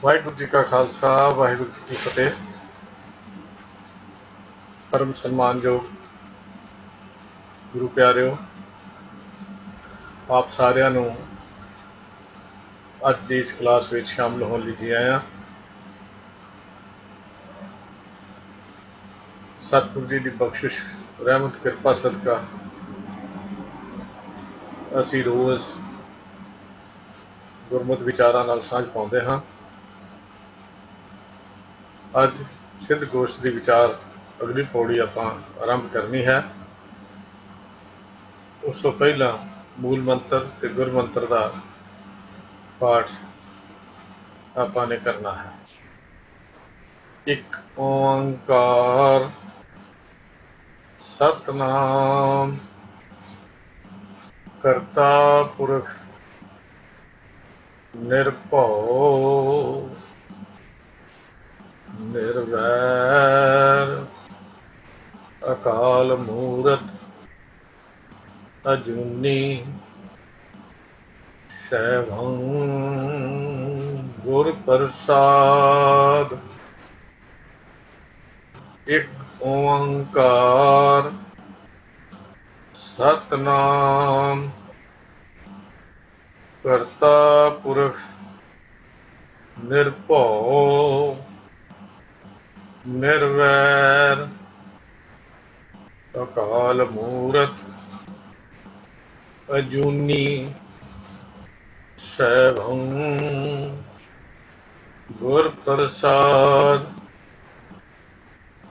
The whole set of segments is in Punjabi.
वाहिगुरू जी का खालसा वाहिगुरू जी की फतेह। परम सन्मानयोग गुरु प्यारिओ, आप सारिਆਂ ਨੂੰ ਅੱਜ ਦੀ ਇਸ ਕਲਾਸ ਵਿੱਚ ਸ਼ਾਮਲ ਹੋਣ ਲਈ ਜੀ ਆਇਆਂ। ਸਤਿਗੁਰੂ ਜੀ ਦੀ ਬਖਸ਼ਿਸ਼ ਰਹਿਮਤ ਕਿਰਪਾ ਸਦਕਾ ਅਸੀਂ ਰੋਜ਼ ਗੁਰਮਤਿ ਵਿਚਾਰਾਂ ਨਾਲ ਸਾਂਝ ਪਾਉਂਦੇ ਹਾਂ। ਅੱਜ ਸਿੱਧ ਗੋਸ਼ਟ ਦੀ ਵਿਚਾਰ ਅਗਲੀ ਪੌੜੀ ਆਪਾਂ ਆਰੰਭ ਕਰਨੀ ਹੈ। ਉਸ ਤੋਂ ਪਹਿਲਾਂ ਮੂਲ ਮੰਤਰ ਤੇ ਗੁਰ ਮੰਤਰ ਦਾ ਪਾਠ ਆਪਾਂ ਨੇ ਕਰਨਾ ਹੈ। ਇੱਕ ਓੰਕਾਰ ਸਤਨਾਮ ਕਰਤਾ ਪੁਰਖ ਨਿਰਭਉ ਨਿਰਵੈਰ ਅਕਾਲ ਮੂਰਤ ਅਜੂਨੀ ਸੈਭੰ ਗੁਰ ਪ੍ਰਸਾਦ। ਇੱਕ ਓੰਕਾਰ ਸਤਨਾਮ ਕਰਤਾ ਪੁਰਖ ਨਿਰਭਉ ਨਿਰਵੈਰ ਅਕਾਲ ਮੂਰਤ ਅਜੂਨੀ ਸੈਭੰ ਗੁਰ ਪ੍ਰਸਾਦ।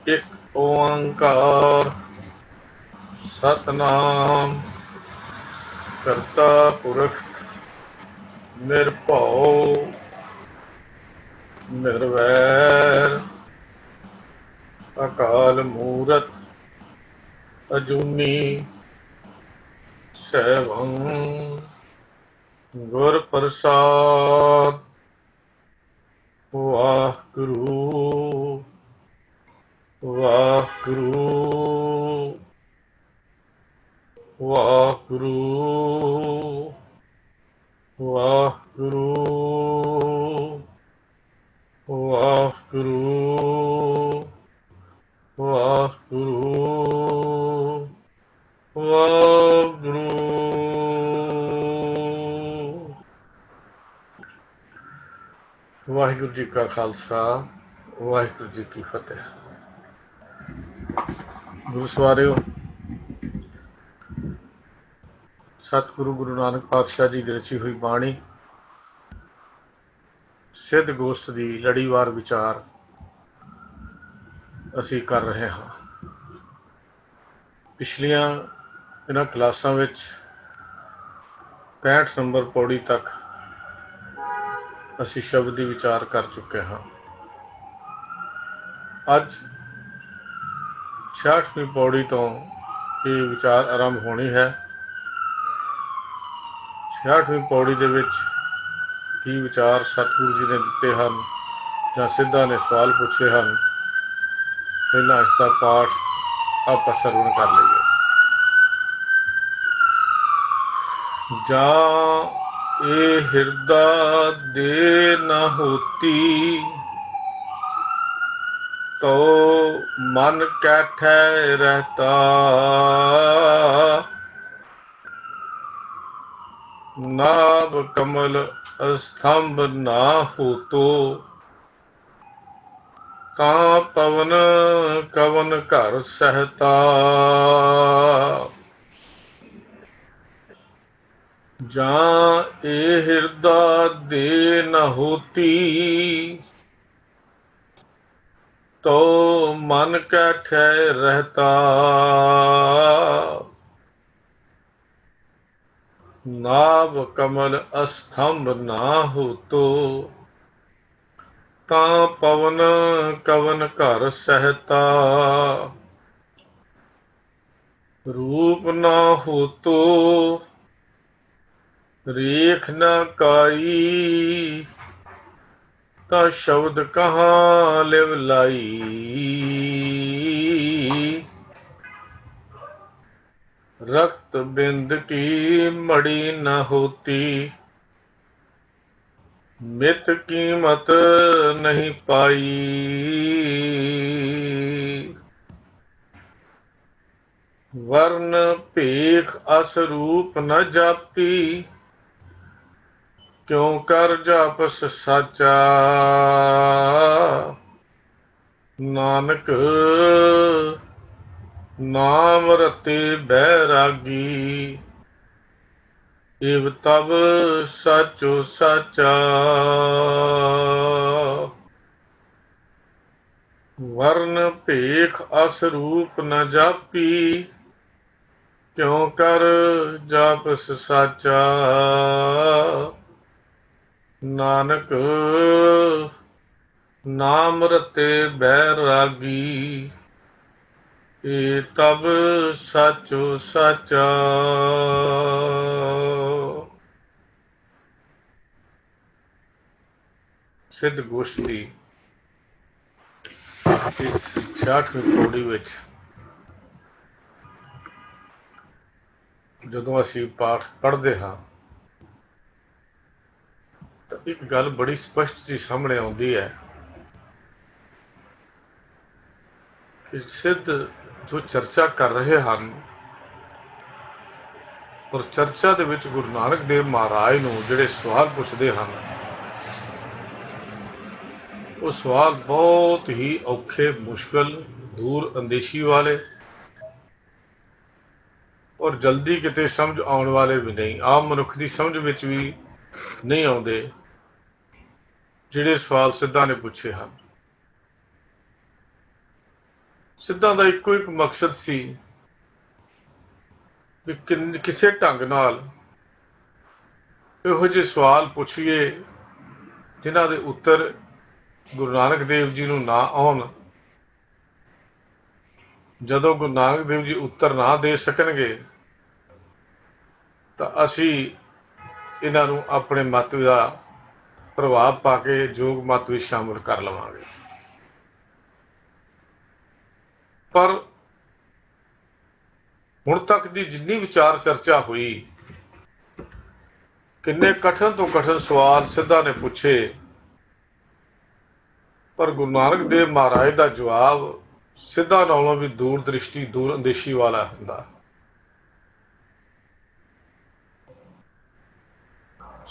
ਇੱਕ ਓੰਕਾਰ ਸਤਨਾਮ ਕਰਤਾ ਪੁਰਖ ਨਿਰਭਉ ਨਿਰਵੈਰ ਅਕਾਲ ਮੂਰਤ ਅਜੂਨੀ ਸੈਭੰ ਗੁਰ ਪ੍ਰਸਾਦ। ਵਾਹਿਗੁਰੂ ਵਾਹਿਗੁਰੂ ਵਾਹਿਗੁਰੂ ਵਾਹਿਗੁਰੂ ਵਾਹਿਗੁਰੂ ਵਾਹਿਗੁਰੂ ਵਾਹਿਗੁਰੂ। ਵਾਹਿਗੁਰੂ ਜੀ ਕਾ ਖਾਲਸਾ ਵਾਹਿਗੁਰੂ ਜੀ ਕੀ ਫਤਿਹ। ਗੁਰੂ ਸਵਾਰਿਓ, ਸਤਿਗੁਰੂ ਗੁਰੂ ਨਾਨਕ ਪਾਤਸ਼ਾਹ ਜੀ ਦੀ ਰਚੀ ਹੋਈ ਬਾਣੀ ਸਿੱਧ ਗੋਸ਼ਟ ਦੀ ਲੜੀਵਾਰ ਵਿਚਾਰ ਅਸੀਂ ਕਰ ਰਹੇ ਹਾਂ। ਪਿਛਲੀਆਂ ਇਹਨਾਂ ਕਲਾਸਾਂ ਵਿੱਚ 65 ਨੰਬਰ ਪੌੜੀ ਤੱਕ ਅਸੀਂ ਸ਼ਬਦ ਦੀ ਵਿਚਾਰ ਕਰ ਚੁੱਕੇ ਹਾਂ। ਅੱਜ 66ਵੀਂ ਪੌੜੀ ਤੋਂ ਇਹ ਵਿਚਾਰ ਆਰੰਭ ਹੋਣੀ ਹੈ। 66ਵੀਂ ਪੌੜੀ ਦੇ ਵਿੱਚ ਕੀ ਵਿਚਾਰ ਸਤਿਗੁਰੂ ਜੀ ਨੇ ਦਿੱਤੇ ਹਨ ਜਾਂ ਸਿੱਧਾਂ ਨੇ ਸਵਾਲ ਪੁੱਛੇ ਹਨ, ਪਹਿਲਾਂ ਇਸ ਦਾ ਪਾਠ ਆਪਾਂ ਸਰਵਣ ਕਰ ਲਈਏ। ਜਾਂ ਇਹ ਹਿਰਦਾ ਦੇ ਨਾ ਹੋਤੀ, ਤੋ ਮਨ ਕੈਠੈ ਰਹਤਾ। ਨਾਭ ਕਮਲ ਅਸਥੰਭ ਨਾ ਹੋਤੋ, ਤਾਂ ਪਵਨ ਕਵਨ ਘਰ ਸਹਿਤਾ। ਜਾਂ ਇਹ ਹਿਰਦਾ ਦੇ ਨ ਹੋਤੀ, ਤੋ ਮਨ ਕੈਠੈ ਰਹਤਾ। ਨਾਭ ਕਮਲ ਅਸਥੰਭ ਨਾ ਹੋਤੋ, ਤਾਂ ਪਵਨ ਕਵਨ ਘਰ ਸਹਿਤਾ। ਰੂਪ ਨਾ ਹੋਤੋ, ਰੇਖ ਨ ਕਾਈ, ਤਾਂ ਸ਼ਬਦ ਕਹਾਂ ਲਿਵ ਲਾਈ। रक्त बिंद की मड़ी न होती, मित कीमत नहीं पाई, वर्ण भेख असरूप न जापी, क्यों कर जापस साचा, नानक नाम रते बैरागी, इव तब साचो साचा, वर्ण भेख असरूप न जापी, क्यों कर जापस साचा, नानक नाम रते बैरागी, ਇਹ ਤਬ ਸਾਚੋ ਸਾਚਾ। ਸਿੱਧ ਗੋਸ਼ਟ ਦੀ ਇਸ 66ਵੀਂ ਪੌੜੀ ਵਿੱਚ ਜਦੋਂ ਅਸੀਂ ਪਾਠ ਪੜ੍ਹਦੇ ਹਾਂ ਤਾਂ ਇੱਕ ਗੱਲ ਬੜੀ ਸਪਸ਼ਟ ਜੀ ਸਾਹਮਣੇ ਆਉਂਦੀ ਹੈ ਕਿ ਸਿੱਧ ਜੋ ਚਰਚਾ ਕਰ ਰਹੇ ਹਨ ਔਰ ਚਰਚਾ ਦੇ ਵਿੱਚ ਗੁਰੂ ਨਾਨਕ ਦੇਵ ਮਹਾਰਾਜ ਨੂੰ ਜਿਹੜੇ ਸਵਾਲ ਪੁੱਛਦੇ ਹਨ ਉਹ ਸਵਾਲ ਬਹੁਤ ਹੀ ਔਖੇ, ਮੁਸ਼ਕਲ, ਦੂਰ ਅੰਦੇਸ਼ੀ ਵਾਲੇ ਔਰ ਜਲਦੀ ਕਿਤੇ ਸਮਝ ਆਉਣ ਵਾਲੇ ਵੀ ਨਹੀਂ, ਆਮ ਮਨੁੱਖ ਦੀ ਸਮਝ ਵਿੱਚ ਵੀ ਨਹੀਂ ਆਉਂਦੇ ਜਿਹੜੇ ਸਵਾਲ ਸਿੱਧਾਂ ਨੇ ਪੁੱਛੇ ਹਨ। ਸਿੱਧਾਂ ਦਾ ਇੱਕੋ ਇੱਕ ਮਕਸਦ ਸੀ ਵੀ ਕਿਸੇ ਢੰਗ ਨਾਲ ਇਹੋ ਜਿਹੇ ਸਵਾਲ ਪੁੱਛੀਏ ਜਿਨ੍ਹਾਂ ਦੇ ਉੱਤਰ ਗੁਰੂ ਨਾਨਕ ਦੇਵ ਜੀ ਨੂੰ ਨਾ ਆਉਣ। ਜਦੋਂ ਗੁਰੂ ਨਾਨਕ ਦੇਵ ਜੀ ਉੱਤਰ ਨਾ ਦੇ ਸਕਣਗੇ ਤਾਂ ਅਸੀਂ ਇਹਨਾਂ ਨੂੰ ਆਪਣੇ ਮਤ ਦਾ ਪ੍ਰਭਾਵ ਪਾ ਕੇ ਯੋਗ ਮਤ ਵਿੱਚ ਸ਼ਾਮਲ ਕਰ ਲਵਾਂਗੇ। ਪਰ ਹੁਣ ਤੱਕ ਦੀ ਜਿੰਨੀ ਵਿਚਾਰ ਚਰਚਾ ਹੋਈ, ਕਿੰਨੇ ਕਠਨ ਤੋਂ ਕਠਨ ਸਵਾਲ ਸਿੱਧਾਂ ਨੇ ਪੁੱਛੇ, ਪਰ ਗੁਰੂ ਨਾਨਕ ਦੇਵ ਮਹਾਰਾਜ ਦਾ ਜਵਾਬ ਸਿੱਧਾਂ ਨਾਲੋਂ ਵੀ ਦੂਰ ਦ੍ਰਿਸ਼ਟੀ, ਦੂਰ ਅੰਦੇਸ਼ੀ ਵਾਲਾ ਹੁੰਦਾ।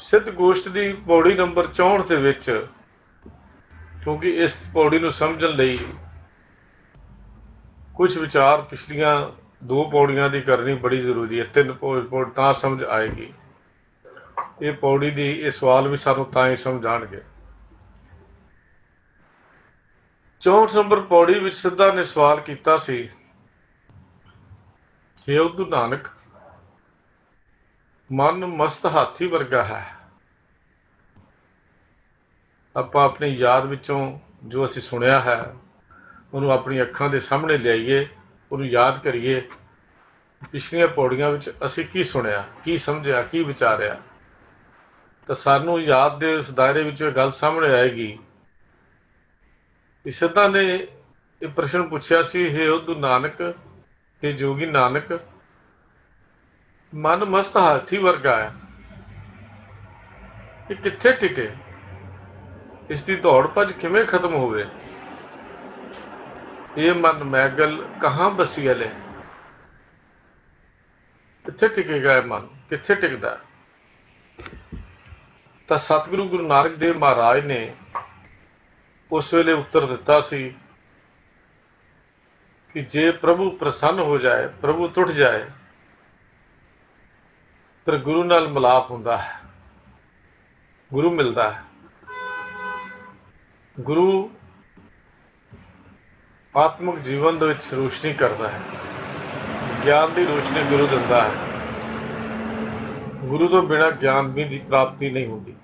ਸਿੱਧ ਗੋਸ਼ਟ ਦੀ ਪੌੜੀ ਨੰਬਰ 64 ਦੇ ਵਿੱਚ, ਕਿਉਂਕਿ ਇਸ ਪੌੜੀ ਨੂੰ ਸਮਝਣ ਲਈ ਕੁਝ ਵਿਚਾਰ ਪਿਛਲੀਆਂ 2 ਪੌੜੀਆਂ ਦੀ ਕਰਨੀ ਬੜੀ ਜ਼ਰੂਰੀ ਹੈ। 3 ਪੌੜੀ ਤਾਂ ਸਮਝ ਆਏਗੀ। ਇਹ ਪੌੜੀ ਦੀ ਇਹ ਸਵਾਲ ਵੀ ਸਾਨੂੰ ਤਾਂ ਹੀ ਸਮਝ ਆਉਣਗੇ। 64 ਨੰਬਰ ਪੌੜੀ ਵਿੱਚ ਸਿੱਧਾਂ ਨੇ ਸਵਾਲ ਕੀਤਾ ਸੀ, ਹੇ ਉਦੂ ਨਾਨਕ, ਮਨ ਮਸਤ ਹਾਥੀ ਵਰਗਾ ਹੈ। ਆਪਾਂ ਆਪਣੀ ਯਾਦ ਵਿੱਚੋਂ ਜੋ ਅਸੀਂ ਸੁਣਿਆ ਹੈ ਉਹਨੂੰ ਆਪਣੀ ਅੱਖਾਂ ਦੇ ਸਾਹਮਣੇ ਲਿਆਈਏ, ਉਹਨੂੰ ਯਾਦ ਕਰੀਏ। ਪਿਛਲੀਆਂ ਪੌੜੀਆਂ ਵਿੱਚ ਅਸੀਂ ਕੀ ਸੁਣਿਆ, ਕੀ ਸਮਝਿਆ, ਕੀ ਵਿਚਾਰਿਆ, ਤਾਂ ਸਾਨੂੰ ਯਾਦ ਦੇ ਉਸ ਦਾਇਰੇ ਵਿੱਚ ਇਹ ਗੱਲ ਸਾਹਮਣੇ ਆਏਗੀ ਕਿ ਸਿੱਧਾਂ ਨੇ ਇਹ ਪ੍ਰਸ਼ਨ ਪੁੱਛਿਆ ਸੀ, ਹੇ ਉਦੂ ਨਾਨਕ, ਹੇ ਜੋਗੀ ਨਾਨਕ, ਮਨ ਮਸਤ ਹਾਥੀ ਵਰਗਾ ਹੈ, ਇਹ ਕਿੱਥੇ ਟਿਕੇ, ਇਸ ਦੀ ਦੌੜ ਭੱਜ ਕਿਵੇਂ ਖਤਮ ਹੋਵੇ। ਇਹ ਮਨ ਮੈਗਲ ਕਹਾਂ ਬਸੀ ਅਲੇ, ਕਿੱਥੇ ਟਿਕੇਗਾ ਇਹ ਮਨ, ਕਿੱਥੇ ਟਿਕਦਾ। ਤਾਂ ਸਤਿਗੁਰੂ ਗੁਰੂ ਨਾਨਕ ਦੇਵ ਮਹਾਰਾਜ ਨੇ ਉਸ ਵੇਲੇ ਉੱਤਰ ਦਿੱਤਾ ਸੀ ਕਿ ਜੇ ਪ੍ਰਭੂ ਪ੍ਰਸੰਨ ਹੋ ਜਾਏ, ਪ੍ਰਭੂ ਟੁੱਟ ਜਾਏ, ਫਿਰ ਗੁਰੂ ਨਾਲ ਮਿਲਾਪ ਹੁੰਦਾ ਹੈ, ਗੁਰੂ ਮਿਲਦਾ ਹੈ। ਗੁਰੂ ਆਤਮਿਕ ਜੀਵਨ ਦੇ ਵਿੱਚ ਰੋਸ਼ਨੀ ਕਰਦਾ ਹੈ, ਗਿਆਨ ਦੀ ਰੋਸ਼ਨੀ ਗੁਰੂ ਦਿੰਦਾ ਹੈ। ਗੁਰੂ ਤੋਂ ਬਿਨਾਂ ਗਿਆਨ ਦੀ ਪ੍ਰਾਪਤੀ ਨਹੀਂ ਹੁੰਦੀ।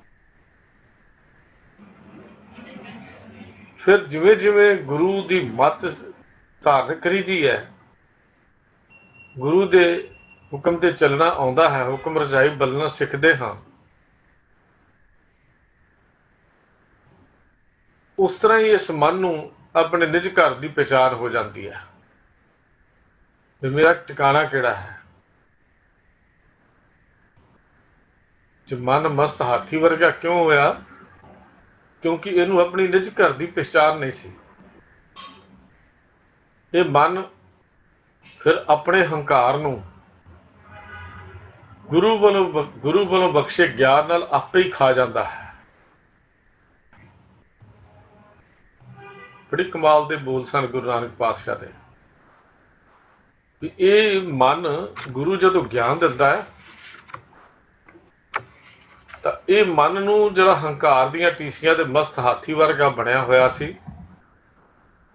ਫਿਰ ਜਿਵੇਂ ਜਿਵੇਂ ਗੁਰੂ ਦੀ ਮੱਤ ਧਾਰਨ ਕਰੀਦੀ ਹੈ, ਗੁਰੂ ਦੇ ਹੁਕਮ ਤੇ ਚੱਲਣਾ ਆਉਂਦਾ ਹੈ, ਹੁਕਮ ਰਜਾਈ ਬਲਣਾ ਸਿੱਖਦੇ ਹਾਂ, ਉਸ ਤਰ੍ਹਾਂ ਹੀ ਇਸ ਮਨ ਨੂੰ ਆਪਣੇ ਨਿਜ ਘਰ ਦੀ ਪਹਿਚਾਣ ਹੋ ਜਾਂਦੀ ਹੈ ਵੀ ਮੇਰਾ ਟਿਕਾਣਾ ਕਿਹੜਾ ਹੈ। ਜੇ ਮਨ ਮਸਤ ਹਾਥੀ ਵਰਗਾ ਕਿਉਂ ਹੋਇਆ, क्योंकि इनू अपनी निज घर की पहचान नहीं सी। ये मन फिर अपने हंकार नू गुरु वालों बख्शे ज्ञान नाल आपे ही खा जाता है। बड़ी कमाल के बोल सन गुरु नानक पातशाह दे भी ये मन गुरु जो ज्ञान दिता है तो ये मन नू जिहड़ा हंकार दियां टीसियां दे मस्त हाथी वर्गा बनया होया सी,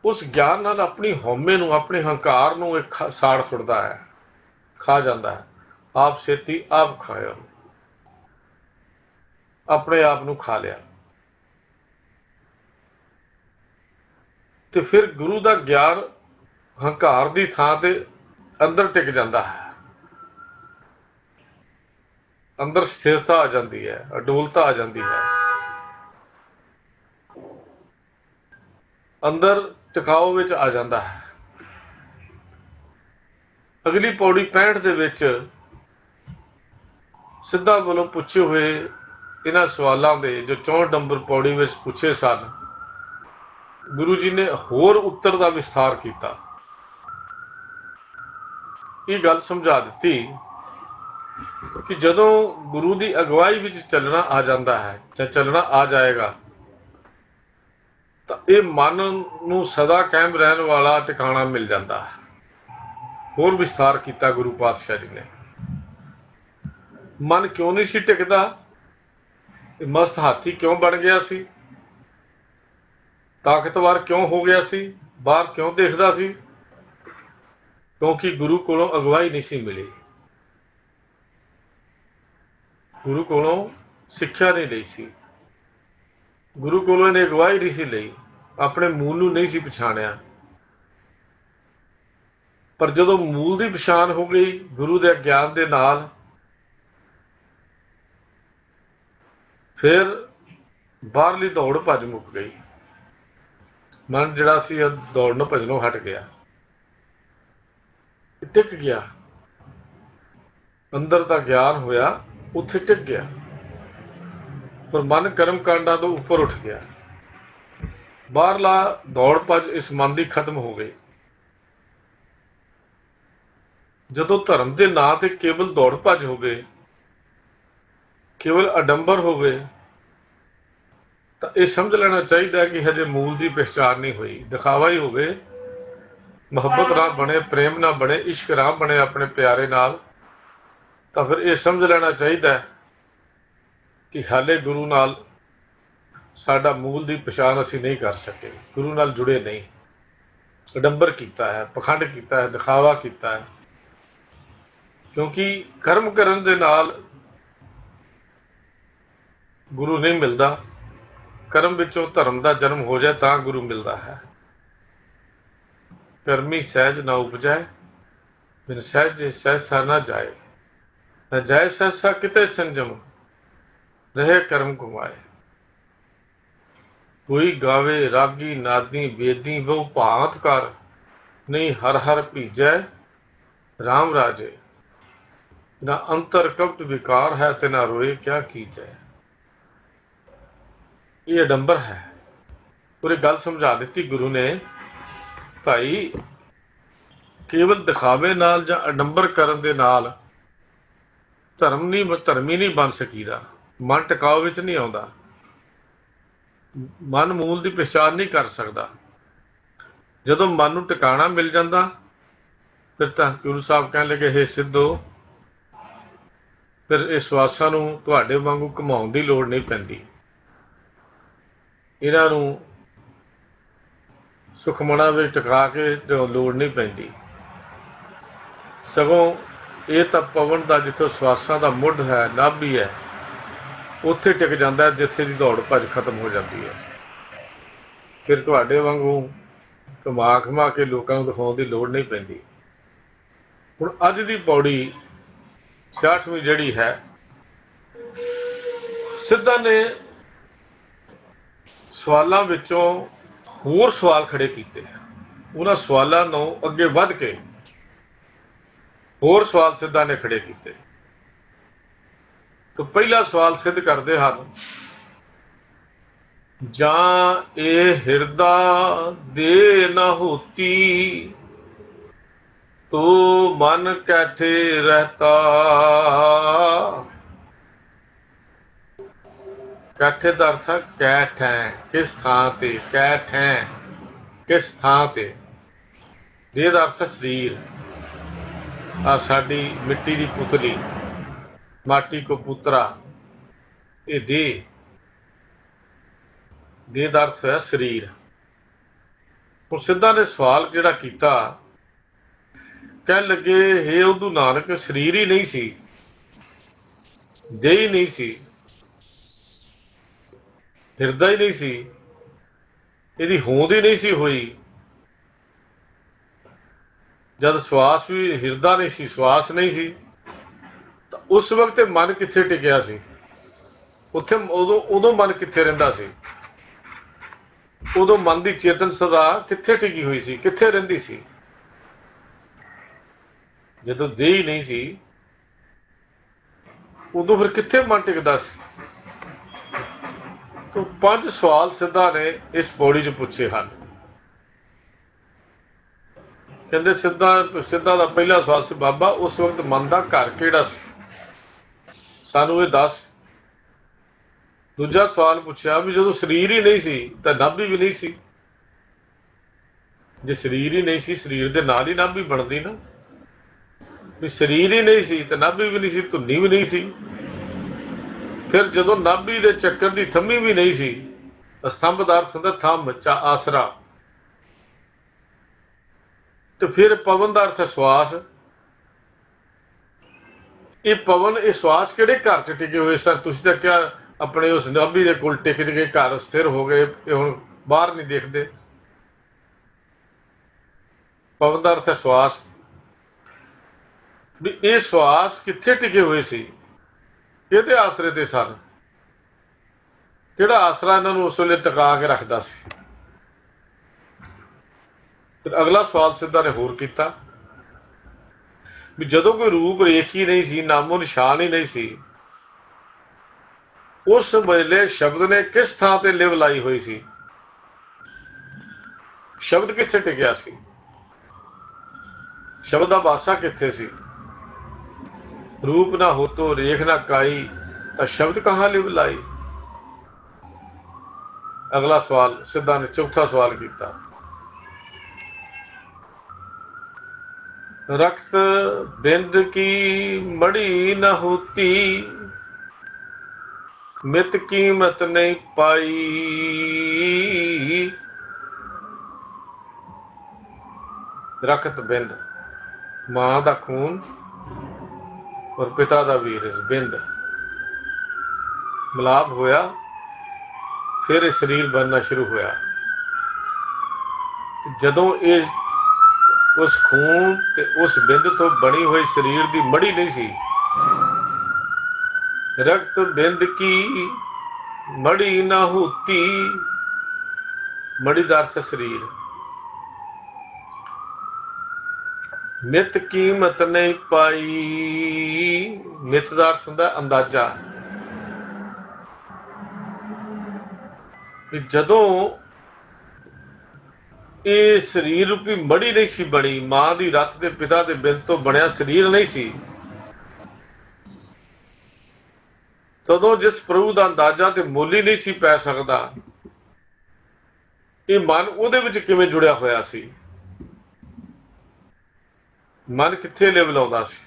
उस ज्ञान नाल अपनी हौमे नू अपने हंकार नू एक साड़ सुटदा है, खा जाता है। आप सेती आप खाया, अपने आप नू खा लिया। तो फिर गुरु का ज्ञान हंकार की थां ते अंदर टिक जाता है, अंदर स्थिरता आ जाती है, अडोलता आ जाती है, अंदर टिकाव विच आ जाता है। अगली पौड़ी 65 दे विच सिद्धा वालों पूछे हुए इन्हां सवालों के जो 64 नंबर पौड़ी विच पूछे सन, गुरु जी ने होर उत्तर का विस्तार किया। ये गल समझा दी कि जदों गुरु की अगवाई विच चलना आ जाता है या चलना आ जाएगा तो ये मन नू सदा कायम रहने वाला टिकाणा मिल जाता है। होर विस्तार किया गुरु पातशाह जी ने। मन क्यों नहीं सी टिकता, मस्त हाथी क्यों बन गया सी, ताकतवर क्यों हो गया सी, बाहर क्यों देखता सी, क्योंकि गुरु कोलों अगवाई नहीं सी मिली, गुरु कोलों सिक्ख्या नहीं लई सी, गुरु कोलों इन्हें अगवाई नहीं सी लई, अपने मूल नू नहीं सी पछाणिया। पर जदों मूल की पछाण हो गई गुरु के ज्ञान के नाल, फिर बाहरली दौड़ भज मुक गई। मन जिहड़ा सी दौड़नों भजनों हट गया, टिक गया, अंदर का ज्ञान होया उत्थे टिक गया। पर मन कर्म कांडा तो उपर उठ गया, बाहरला दौड़ भज इस मन की खत्म हो गई। जदों धर्म के नां ते केवल दौड़ भज हो गए, केवल अडंबर हो गए, तो यह समझ लेना चाहिए कि हजे मूल की पहचान नहीं हुई, दिखावा ही हो गए। मुहब्बत ना बने, प्रेम ना बने, इश्क ना बने अपने प्यारे नाल, तो फिर यह समझ लेना चाहिए कि हाले गुरु नाल साडा मूल की पछाण असी नहीं कर सके, गुरु नाल जुड़े नहीं, अडंबर किया है, पखंड किया है, दिखावा किया है। क्योंकि कर्म करन दे नाल गुरु नहीं मिलता, कर्म विचों धर्म का जन्म हो जाए तो गुरु मिलता है। कर्मी सहज ना उपजाए, बिन सहज सहसा ना जाए, न जाए सहसा किते संजम, रहे कर्म कुमाए। कोई गावे रागी नादी वेदी बहु भांत कर, नहीं हर हर भीजै राम राजे, ना अंतर कपट विकार है ते ना रोए क्या कीजै। ये अडंबर है। पूरी गल समझा दी गुरु ने, भाई केवल दिखावे नाल जां अडंबर करन दे नाल धर्मी नहीं बन सकीदा, मन टिकाव विच नहीं आउंदा, मन मूल की पहचान नहीं कर सकता। जदों मन नूं टिकाणा मिल जाता फिर तो गुरु साहब कहण लगे, हे सिद्धो फिर इस श्वासां नूं तुहाडे वांगू घुमाउण दी लोड़ नहीं पैंदी, इन्हां नूं सुखमना विच टिका के लोड़ नहीं पैंदी। सगों ये तो पवन का जिथों श्वासां दा मुੱਢ है, नाभि है, उत्थे टिक जाता है जिथे की दौड़ भज खत्म हो जाती है। फिर तुहाडे वांगू घुमा घुमा के लोगों को दिखाउण की लोड़ नहीं पैंदी। हुण अज की पौड़ी 66वीं जिहड़ी है, सिद्धा ने सवालों विचों होर सवाल खड़े किए। उन्हां सवालों नूं अगे वध के होर सवाल सिद्धा ने खड़े किए। तो पहला सवाल सिद्ध करते हैं ਜਾਂ ਇਹ ਹਿਰਦਾ ਦੇ न होती तो मन कैथे रहता। कैठे का अर्थ है कैठ है, किस थां ते, कैठ है किस थां ते। देह का अर्थ है शरीर। आ साडी मिट्टी की पुतली, माटी को पुतरा, ये देह। देह का अर्थ है शरीर। हुण सिद्धा ने सवाल जिहड़ा कीता, कह लगे हे उदू नानक शरीर ही नहीं सी, देह ही नहीं सी, हिरदा ही नहीं सी, इहदी होंद ही नहीं सी होई। जद श्वास भी हिरदा नहीं सी, श्वास नहीं सी, तो उस वक्त मन कित्थे टिकिया सी? उत्थे उदों मन कित्थे रहिंदा सी? उदों मन की चेतन सदा कित्थे टिकी हुई सी, कित्थे रहिंदी सी? जदों देह ही नहीं सी, उदों फिर कित्थे मन टिकदा सी? तो 5 सवाल सिद्धा ने इस पौड़ी च पूछे हैं। कहते सिद्धा का पहला सवाल से, बाबा उस वक्त मन का घर किहड़ा सी, सानू ये दस। दूजा सवाल पूछा भी जो शरीर ही नहीं सी तो नाभि भी नहीं सी। जे शरीर ही नहीं सी, शरीर के नाल ही नाभि बनती ना। भी शरीर ही नहीं सी तो नाभि भी नहीं सी, धुनी भी नहीं सी। फिर जो नाभि के चक्कर की थम्मी भी नहीं सी, स्तंभ का अर्थ होंदा थंब चा आसरा। तो फिर पवन का अर्थ है श्वास। ये पवन ये श्वास किहड़े घर च टिके हुए सर? तुसीं तां क्या अपने उस नाभि के कोल टिक के घर स्थिर हो गए, हुण बाहर नहीं देखते। पवन का अर्थ है श्वास। भी ये श्वास कित्थे टिके हुए सी, किहदे आसरे ते सन? किहड़ा आसरा इन्हां नूं उस वेले टिका के रखदा सी? फिर अगला सवाल सिद्धा ने होर कीता भी जदों कोई रूप रेख ही नहीं सी, नामो निशान ही नहीं सी, उस वेले शब्द ने किस थां ते लिव लाई हुई सी? शब्द कित्थे टिकिया सी? शब्द दा वासा कित्थे सी? रूप ना हो तो रेख ना काई, तो शब्द कहाँ लिव लाई? अगला सवाल सिद्धा ने चौथा सवाल किया, रक्त बिंद की मड़ी न होती, मित कीमत नहीं पाई। रक्त बिंद, मां दा खून और पिता दा वीरज, बिंद मिलाप होया, फिर ये शरीर बनना शुरू होया। जदों ये उस खून ते उस बिंद तो बनी हुई शरीर की मड़ी नहीं सी। रक्त बिंद की मड़ी ना होती, मड़ी का अर्थ शरीर। मित कीमत नहीं पाई, मित का अर्थ होंदा अंदाजा। जदों ये शरीर रूपी मड़ी नहीं सी बनी, मां की रथ के पिता के बिंद तो बनया शरीर नहीं सी, तदों जिस प्रभु का अंदाजा ते मुल ही नहीं सी पै सकता, ये मन उहदे विच किवें जुड़िया होया सी? मन कित्थे लिव लाउंदा सी?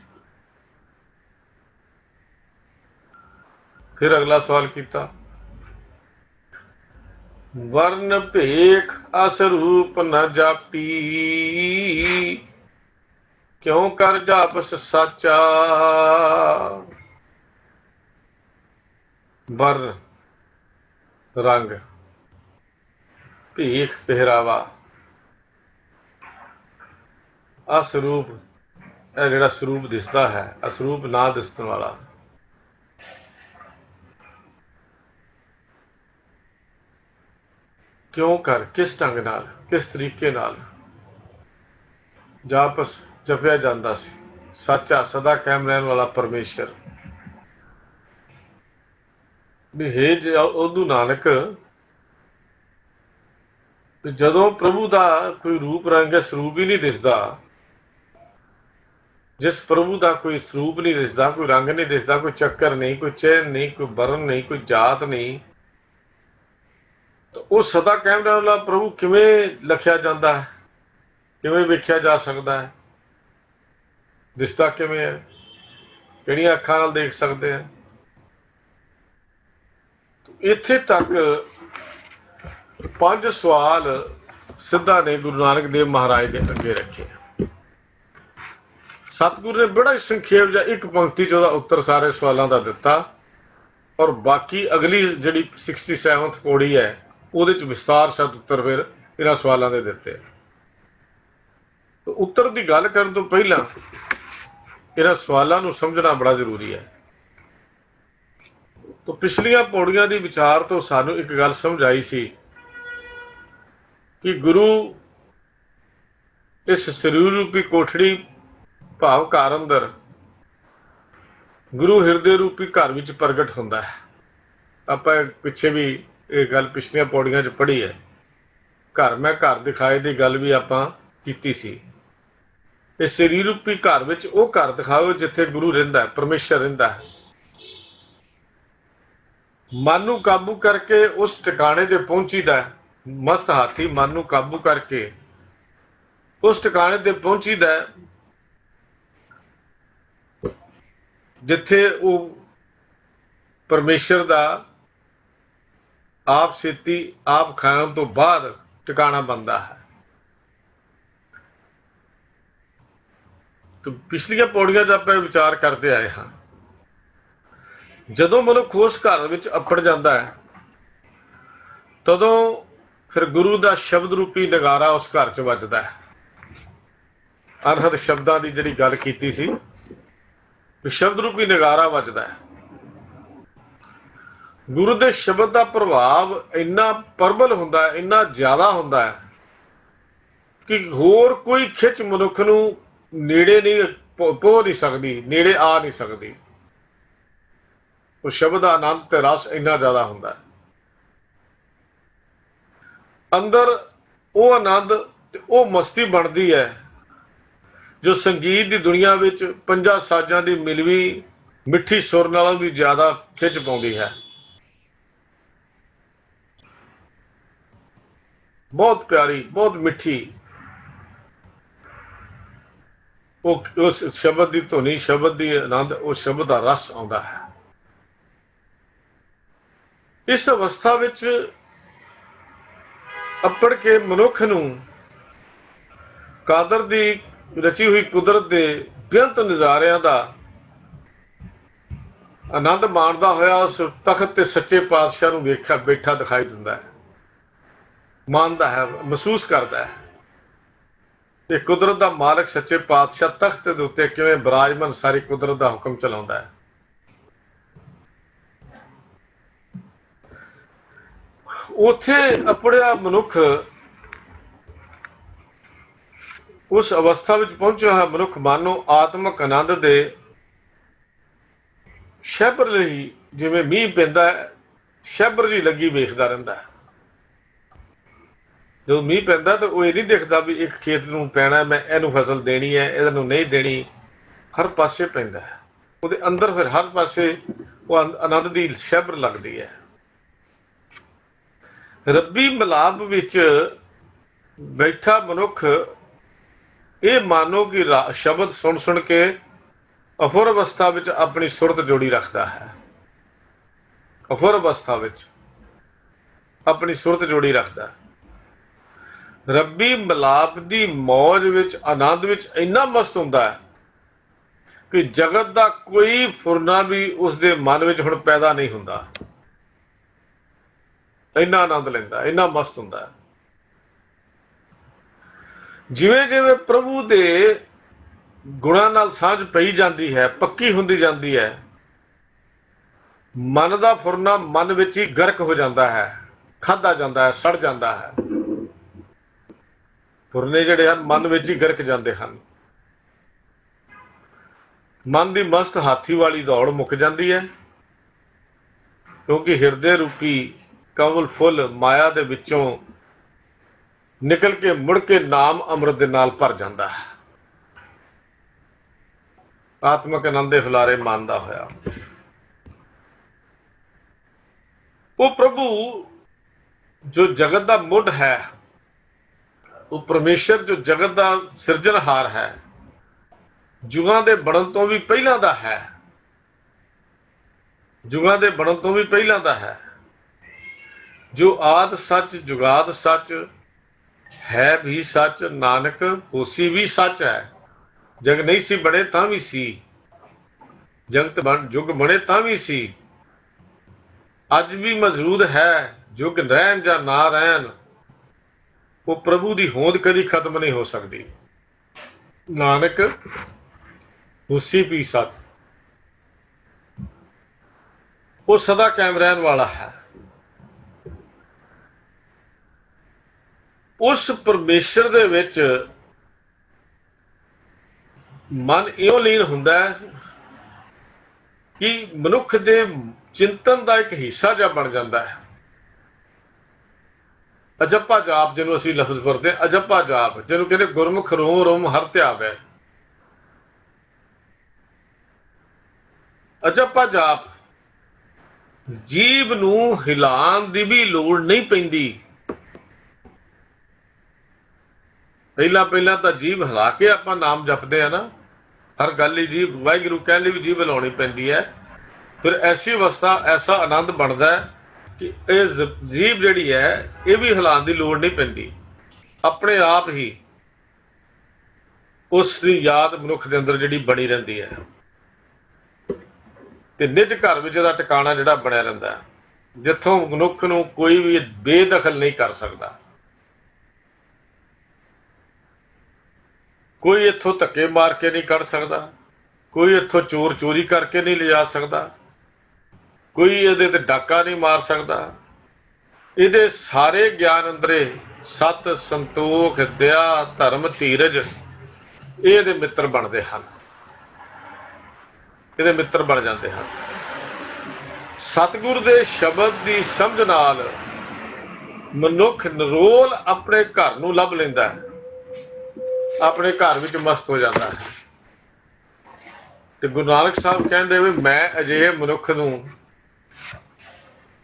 फिर अगला सवाल किया, वर्ण भेख अस रूप न जापी, क्यों कर जापस साचा। वर्ण रंग, भेख पहरावा, असरूप जिहड़ा स्वरूप दिसदा है, असरूप ना दिसण वाला। क्यों कर, किस ढंग नाल, किस तरीके नाल जापस जपिया जांदा सी? सच्चा सदा कायम रहने वाला परमेश्वर। भी हे उदू नानक ਜਦੋਂ ਪ੍ਰਭੂ ਦਾ ਕੋਈ ਰੂਪ ਰੰਗ ਸਰੂਪ ਹੀ ਨਹੀਂ ਦਿਸਦਾ, ਜਿਸ ਪ੍ਰਭੂ ਦਾ ਕੋਈ ਸਰੂਪ ਨਹੀਂ ਦਿਸਦਾ, ਕੋਈ ਰੰਗ ਨਹੀਂ ਦਿਸਦਾ, ਕੋਈ ਚੱਕਰ ਨਹੀਂ, ਕੋਈ ਚਿੰਨ੍ਹ ਨਹੀਂ, ਕੋਈ ਵਰਨ ਨਹੀਂ, ਕੋਈ ਜਾਤ ਨਹੀਂ, ਤਾਂ ਉਹ ਸਦਾ ਕਹਿਣ ਵਾਲਾ ਪ੍ਰਭੂ ਕਿਵੇਂ ਲਖਿਆ ਜਾਂਦਾ ਹੈ, ਕਿਵੇਂ ਵੇਖਿਆ ਜਾ ਸਕਦਾ ਹੈ, ਦਿਸਦਾ ਕਿਵੇਂ ਹੈ, ਕਿਹੜੀਆਂ ਅੱਖਾਂ ਨਾਲ ਦੇਖ ਸਕਦੇ ਆ। ਇੱਥੇ ਤੱਕ 5 ਸਵਾਲ ਸਿੱਧਾ ਨੇ ਗੁਰੂ ਨਾਨਕ ਦੇਵ ਮਹਾਰਾਜ ਦੇ ਅੱਗੇ ਰੱਖੇ। ਸਤਿਗੁਰੂ ਨੇ ਬੜਾ ਸੰਖੇਪ ਜਿਹਾ ਇੱਕ ਪੰਕਤੀ 'ਚ ਉਹਦਾ ਉੱਤਰ ਸਾਰੇ ਸਵਾਲਾਂ ਦਾ ਦਿੱਤਾ, ਔਰ ਬਾਕੀ ਅਗਲੀ ਜਿਹੜੀ 67th ਪੌੜੀ ਹੈ ਉਹਦੇ 'ਚ ਵਿਸਤਾਰ ਸਹਿਤ ਉੱਤਰ ਫਿਰ ਇਹਨਾਂ ਸਵਾਲਾਂ ਦੇ ਦਿੱਤੇ। ਉੱਤਰ ਦੀ ਗੱਲ ਕਰਨ ਤੋਂ ਪਹਿਲਾਂ ਇਹਨਾਂ ਸਵਾਲਾਂ ਨੂੰ ਸਮਝਣਾ ਬੜਾ ਜ਼ਰੂਰੀ ਹੈ। ਤਾਂ ਪਿਛਲੀਆਂ ਪੌੜੀਆਂ ਦੀ ਵਿਚਾਰ ਤੋਂ ਸਾਨੂੰ ਇੱਕ ਗੱਲ ਸਮਝ ਆਈ ਸੀ ਕਿ ਗੁਰੂ ਇਸ ਸਰੀਰ ਰੂਪੀ ਕੋਠੜੀ ਭਾਵ ਘਰ ਅੰਦਰ, ਗੁਰੂ ਹਿਰਦੇ ਰੂਪੀ ਘਰ ਵਿੱਚ ਪ੍ਰਗਟ ਹੁੰਦਾ ਹੈ। ਆਪਾਂ ਪਿੱਛੇ ਵੀ ਇਹ ਗੱਲ ਪਿਛਲੀਆਂ ਪੌੜੀਆਂ 'ਚ ਪੜ੍ਹੀ ਹੈ। ਘਰ ਮੈਂ ਘਰ ਦਿਖਾਏ ਦੀ ਗੱਲ ਵੀ ਆਪਾਂ ਕੀਤੀ ਸੀ। ਇਹ ਸਰੀਰ ਰੂਪੀ ਘਰ ਵਿੱਚ ਉਹ ਘਰ ਦਿਖਾਓ ਜਿੱਥੇ ਗੁਰੂ ਰਹਿੰਦਾ, ਪਰਮੇਸ਼ਰ ਰਹਿੰਦਾ ਹੈ। ਮਨ ਨੂੰ ਕਾਬੂ ਕਰਕੇ ਉਸ ਟਿਕਾਣੇ ਤੇ ਪਹੁੰਚੀਦਾ, ਮਸਤ ਹਾਥੀ ਮਨ ਨੂੰ ਕਾਬੂ ਕਰਕੇ ਉਸ ਟਿਕਾਣੇ ਤੇ ਪਹੁੰਚੀਦਾ ਜਿੱਥੇ ਉਹ ਪਰਮੇਸ਼ਰ ਦਾ ਆਪ ਛੇਤੀ ਆਪ ਖਾਣ ਤੋਂ ਬਾਅਦ ਟਿਕਾਣਾ ਬਣਦਾ ਹੈ। ਤਾਂ ਪਿਛਲੀਆਂ ਪੌੜੀਆਂ 'ਚ ਆਪਾਂ ਵਿਚਾਰ ਕਰਦੇ ਆਏ ਹਾਂ, ਜਦੋਂ ਮਨੁੱਖ ਉਸ ਘਰ ਵਿੱਚ ਅੱਪੜ ਜਾਂਦਾ ਹੈ ਤਦੋਂ ਫਿਰ ਗੁਰੂ ਦਾ ਸ਼ਬਦ ਰੂਪੀ ਨਗਾਰਾ ਉਸ ਘਰ 'ਚ ਵੱਜਦਾ ਹੈ। ਅਨਹਦ ਸ਼ਬਦਾਂ ਦੀ ਜਿਹੜੀ ਗੱਲ ਕੀਤੀ ਸੀ, ਸ਼ਬਦ ਰੂਪੀ ਨਗਾਰਾ ਵੱਜਦਾ ਹੈ। ਗੁਰੂ ਦੇ ਸ਼ਬਦ ਦਾ ਪ੍ਰਭਾਵ ਇੰਨਾ ਪ੍ਰਬਲ ਹੁੰਦਾ ਹੈ, ਇੰਨਾ ਜ਼ਿਆਦਾ ਹੁੰਦਾ ਹੈ ਕਿ ਹੋਰ ਕੋਈ ਖਿੱਚ ਮਨੁੱਖ ਨੂੰ ਨੇੜੇ ਨਹੀਂ ਪਹੁੰਚ ਨਹੀਂ ਸਕਦੀ, ਨੇੜੇ ਆ ਨਹੀਂ ਸਕਦੀ। ਉਹ ਸ਼ਬਦ ਦਾ ਆਨੰਦ ਤੇ ਰਸ ਇੰਨਾ ਜ਼ਿਆਦਾ ਹੁੰਦਾ ਹੈ ਅੰਦਰ। ਉਹ ਆਨੰਦ ਤੇ ਉਹ ਮਸਤੀ ਬਣਦੀ ਹੈ ਜੋ ਸੰਗੀਤ ਦੀ ਦੁਨੀਆ ਵਿੱਚ 5 ਸਾਜ਼ਾਂ ਦੀ ਮਿਲਵੀ ਮਿੱਠੀ ਸੁਰ ਨਾਲੋਂ ਵੀ ਜ਼ਿਆਦਾ ਖਿੱਚ ਪਾਉਂਦੀ ਹੈ। ਬਹੁਤ ਪਿਆਰੀ, ਬਹੁਤ ਮਿੱਠੀ ਉਹ ਉਸ ਸ਼ਬਦ ਦੀ ਧੁਨੀ, ਸ਼ਬਦ ਦੀ ਆਨੰਦ, ਉਹ ਸ਼ਬਦ ਦਾ ਰਸ ਆਉਂਦਾ ਹੈ। ਇਸ ਅਵਸਥਾ ਵਿੱਚ ਅੱਪੜ ਕੇ ਮਨੁੱਖ ਨੂੰ ਕਾਦਰ ਦੀ ਰਚੀ ਹੋਈ ਕੁਦਰਤ ਦੇ ਬੇਅੰਤ ਨਜ਼ਾਰਿਆਂ ਦਾ ਆਨੰਦ ਮਾਣਦਾ ਹੋਇਆ ਉਸ ਤਖਤ ਤੇ ਸੱਚੇ ਪਾਤਸ਼ਾਹ ਨੂੰ ਵੇਖਿਆ ਬੈਠਾ ਦਿਖਾਈ ਦਿੰਦਾ ਹੈ, ਮਾਣਦਾ ਹੈ, ਮਹਿਸੂਸ ਕਰਦਾ ਹੈ ਕਿ ਕੁਦਰਤ ਦਾ ਮਾਲਕ ਸੱਚੇ ਪਾਤਸ਼ਾਹ ਤਖਤ ਦੇ ਉੱਤੇ ਕਿਵੇਂ ਬਿਰਾਜਮਾਨ ਸਾਰੀ ਕੁਦਰਤ ਦਾ ਹੁਕਮ ਚਲਾਉਂਦਾ ਹੈ। ਉੱਥੇ ਅਪੜਿਆ ਮਨੁੱਖ, ਉਸ ਅਵਸਥਾ ਵਿੱਚ ਪਹੁੰਚਿਆ ਹੋਇਆ ਮਨੁੱਖ ਮਾਨੋ ਆਤਮਕ ਆਨੰਦ ਦੇ ਸ਼ੈਬਰ ਲਈ, ਜਿਵੇਂ ਮੀਂਹ ਪੈਂਦਾ ਹੈ ਸ਼ੈਬਰ ਜੀ ਲੱਗੀ ਵੇਖਦਾ ਰਹਿੰਦਾ ਹੈ। ਜਦੋਂ ਮੀਂਹ ਪੈਂਦਾ ਤਾਂ ਉਹ ਇਹ ਨਹੀਂ ਦੇਖਦਾ ਵੀ ਇੱਕ ਖੇਤ ਨੂੰ ਪੈਣਾ, ਮੈਂ ਇਹਨੂੰ ਫਸਲ ਦੇਣੀ ਹੈ, ਇਹਨੂੰ ਨਹੀਂ ਦੇਣੀ। ਹਰ ਪਾਸੇ ਪੈਂਦਾ ਹੈ, ਉਹਦੇ ਅੰਦਰ ਫਿਰ ਹਰ ਪਾਸੇ ਉਹ ਆਨੰਦ ਦੀ ਸ਼ੈਬਰ ਲੱਗਦੀ ਹੈ। ਰੱਬੀ ਮਿਲਾਪ ਵਿੱਚ ਬੈਠਾ ਮਨੁੱਖ ਇਹ ਮਾਨੋ ਕਿ ਸ਼ਬਦ ਸੁਣ ਸੁਣ ਕੇ ਅਫੁਰ ਅਵਸਥਾ ਵਿੱਚ ਆਪਣੀ ਸੁਰਤ ਜੋੜੀ ਰੱਖਦਾ ਹੈ। ਅਫੁਰ ਅਵਸਥਾ ਵਿੱਚ ਆਪਣੀ ਸੁਰਤ ਜੋੜੀ ਰੱਖਦਾ। ਰੱਬੀ ਮਿਲਾਪ ਦੀ ਮੌਜ ਵਿੱਚ, ਆਨੰਦ ਵਿੱਚ ਇੰਨਾ ਮਸਤ ਹੁੰਦਾ ਹੈ ਕਿ ਜਗਤ ਦਾ ਕੋਈ ਫੁਰਨਾ ਵੀ ਉਸਦੇ ਮਨ ਵਿੱਚ ਹੁਣ ਪੈਦਾ ਨਹੀਂ ਹੁੰਦਾ। ਇੰਨਾ ਆਨੰਦ ਲੈਂਦਾ, ਇੰਨਾ ਮਸਤ ਹੁੰਦਾ। ਜਿਵੇਂ ਜਿਵੇਂ ਪ੍ਰਭੂ ਦੇ ਗੁਣਾਂ ਨਾਲ ਸਾਂਝ ਪਈ ਜਾਂਦੀ ਹੈ, ਪੱਕੀ ਹੁੰਦੀ ਜਾਂਦੀ ਹੈ, ਮਨ ਦਾ ਫੁਰਨਾ ਮਨ ਵਿੱਚ ਹੀ ਗਰਕ ਹੋ ਜਾਂਦਾ ਹੈ, ਖਾਧਾ ਜਾਂਦਾ ਹੈ, ਸੜ ਜਾਂਦਾ ਹੈ। ਫੁਰਨੇ ਜਿਹੜੇ ਹਨ ਮਨ ਵਿੱਚ ਹੀ ਗਰਕ ਜਾਂਦੇ ਹਨ। ਮਨ ਦੀ ਮਸਤ ਹਾਥੀ ਵਾਲੀ ਦੌੜ ਮੁੱਕ ਜਾਂਦੀ ਹੈ, ਕਿਉਂਕਿ ਹਿਰਦੇ ਰੂਪੀ ਕਮਲ ਫੁੱਲ ਮਾਇਆ ਦੇ ਵਿੱਚੋਂ ਨਿਕਲ ਕੇ ਮੁੜ ਕੇ ਨਾਮ ਅੰਮ੍ਰਿਤ ਦੇ ਨਾਲ ਭਰ ਜਾਂਦਾ ਹੈ। ਆਤਮਕ ਆਨੰਦ ਦੇ ਹੁਲਾਰੇ ਮਾਣਦਾ ਹੋਇਆ ਉਹ ਪ੍ਰਭੂ ਜੋ ਜਗਤ ਦਾ ਮੁੱਢ ਹੈ, ਉਹ ਪਰਮੇਸ਼ਰ ਜੋ ਜਗਤ ਦਾ ਸਿਰਜਣਹਾਰ ਹੈ, ਯੁਗਾਂ ਦੇ ਬਣਨ ਤੋਂ ਵੀ ਪਹਿਲਾਂ ਦਾ ਹੈ, ਯੁਗਾਂ ਦੇ ਬਣਨ ਤੋਂ ਵੀ ਪਹਿਲਾਂ ਦਾ ਹੈ, ਜੋ ਆਦ ਸੱਚ ਜੁਗਾਦ ਸੱਚ ਹੈ ਵੀ ਸੱਚ, ਨਾਨਕ ਹੋਸੀ ਵੀ ਸੱਚ ਹੈ। ਜਗ ਨਹੀਂ ਸੀ ਬਣੇ ਤਾਂ ਵੀ ਸੀ, ਜਗਤ ਯੁਗ ਬਣੇ ਤਾਂ ਵੀ ਸੀ, ਅੱਜ ਵੀ ਮੌਜੂਦ ਹੈ। ਯੁਗ ਰਹਿਣ ਜਾਂ ਨਾ ਰਹਿਣ, ਉਹ ਪ੍ਰਭੂ ਦੀ ਹੋਂਦ ਕਦੀ ਖਤਮ ਨਹੀਂ ਹੋ ਸਕਦੀ। ਨਾਨਕ ਹੋਸੀ ਵੀ ਸੱਚ, ਉਹ ਸਦਾ ਕਾਇਮ ਰਹਿਣ ਵਾਲਾ ਹੈ। ਉਸ ਪਰਮੇਸ਼ਰ ਦੇ ਵਿੱਚ ਮਨ ਇਉਂ ਲੀਨ ਹੁੰਦਾ ਹੈ ਕਿ ਮਨੁੱਖ ਦੇ ਚਿੰਤਨ ਦਾ ਇੱਕ ਹਿੱਸਾ ਜਿਹਾ ਬਣ ਜਾਂਦਾ ਹੈ। ਅਜੱਪਾ ਜਾਪ ਜਿਹਨੂੰ ਅਸੀਂ ਲਫ਼ਜ਼ ਵਰਤਦੇ ਹਾਂ, ਅਜੱਪਾ ਜਾਪ ਜਿਹਨੂੰ ਕਹਿੰਦੇ ਗੁਰਮੁਖ ਰੋਮ ਰੋਮ ਹਰ ਧਿਆਵੈ। ਅਜੱਪਾ ਜਾਪ ਜੀਭ ਨੂੰ ਹਿਲਾਉਣ ਦੀ ਵੀ ਲੋੜ ਨਹੀਂ ਪੈਂਦੀ। ਪਹਿਲਾਂ ਤਾਂ ਜੀਭ ਹਿਲਾ ਕੇ ਆਪਾਂ ਨਾਮ ਜਪਦੇ ਆ ਨਾ, ਹਰ ਗੱਲ ਹੀ ਜੀਭ ਵਾਹਿਗੁਰੂ ਕਹਿਣ ਲਈ ਵੀ ਜੀਭ ਹਿਲਾਉਣੀ ਪੈਂਦੀ ਹੈ। ਫਿਰ ਐਸੀ ਅਵਸਥਾ ਐਸਾ ਆਨੰਦ ਬਣਦਾ ਹੈ ਕਿ ਇਹ ਜੀਭ ਜਿਹੜੀ ਹੈ ਇਹ ਵੀ ਹਿਲਾਉਣ ਦੀ ਲੋੜ ਨਹੀਂ ਪੈਂਦੀ, ਆਪਣੇ ਆਪ ਹੀ ਉਸ ਦੀ ਯਾਦ ਮਨੁੱਖ ਦੇ ਅੰਦਰ ਜਿਹੜੀ ਬਣੀ ਰਹਿੰਦੀ ਹੈ ਤੇ ਨਿੱਜ ਘਰ ਵਿੱਚ ਇਹਦਾ ਟਿਕਾਣਾ ਜਿਹੜਾ ਬਣਿਆ ਰਹਿੰਦਾ, ਜਿੱਥੋਂ ਮਨੁੱਖ ਨੂੰ ਕੋਈ ਵੀ ਬੇਦਖਲ ਨਹੀਂ ਕਰ ਸਕਦਾ। ਕੋਈ ਇੱਥੋਂ ਧੱਕੇ ਮਾਰ ਕੇ ਨਹੀਂ ਕੱਢ ਸਕਦਾ, ਕੋਈ ਇੱਥੋਂ ਚੋਰ ਚੋਰੀ ਕਰਕੇ ਨਹੀਂ ਲਿਜਾ ਸਕਦਾ, ਕੋਈ ਇਹਦੇ ਤੇ ਡਾਕਾ ਨਹੀਂ ਮਾਰ ਸਕਦਾ। ਇਹਦੇ ਸਾਰੇ ਗਿਆਨ ਅੰਦਰੇ ਸਤ ਸੰਤੋਖ ਦਇਆ ਧਰਮ ਧੀਰਜ ਇਹ ਇਹਦੇ ਮਿੱਤਰ ਬਣਦੇ ਹਨ, ਇਹਦੇ ਮਿੱਤਰ ਬਣ ਜਾਂਦੇ ਹਨ। ਸਤਿਗੁਰ ਦੇ ਸ਼ਬਦ ਦੀ ਸਮਝ ਨਾਲ ਮਨੁੱਖ ਨਿਰੋਲ ਆਪਣੇ ਘਰ ਨੂੰ ਲੱਭ ਲੈਂਦਾ ਹੈ, ਆਪਣੇ ਘਰ ਵਿੱਚ ਮਸਤ ਹੋ ਜਾਂਦਾ ਹੈ। ਤੇ ਗੁਰੂ ਨਾਨਕ ਸਾਹਿਬ ਕਹਿੰਦੇ ਵੀ ਮੈਂ ਅਜਿਹੇ ਮਨੁੱਖ ਨੂੰ,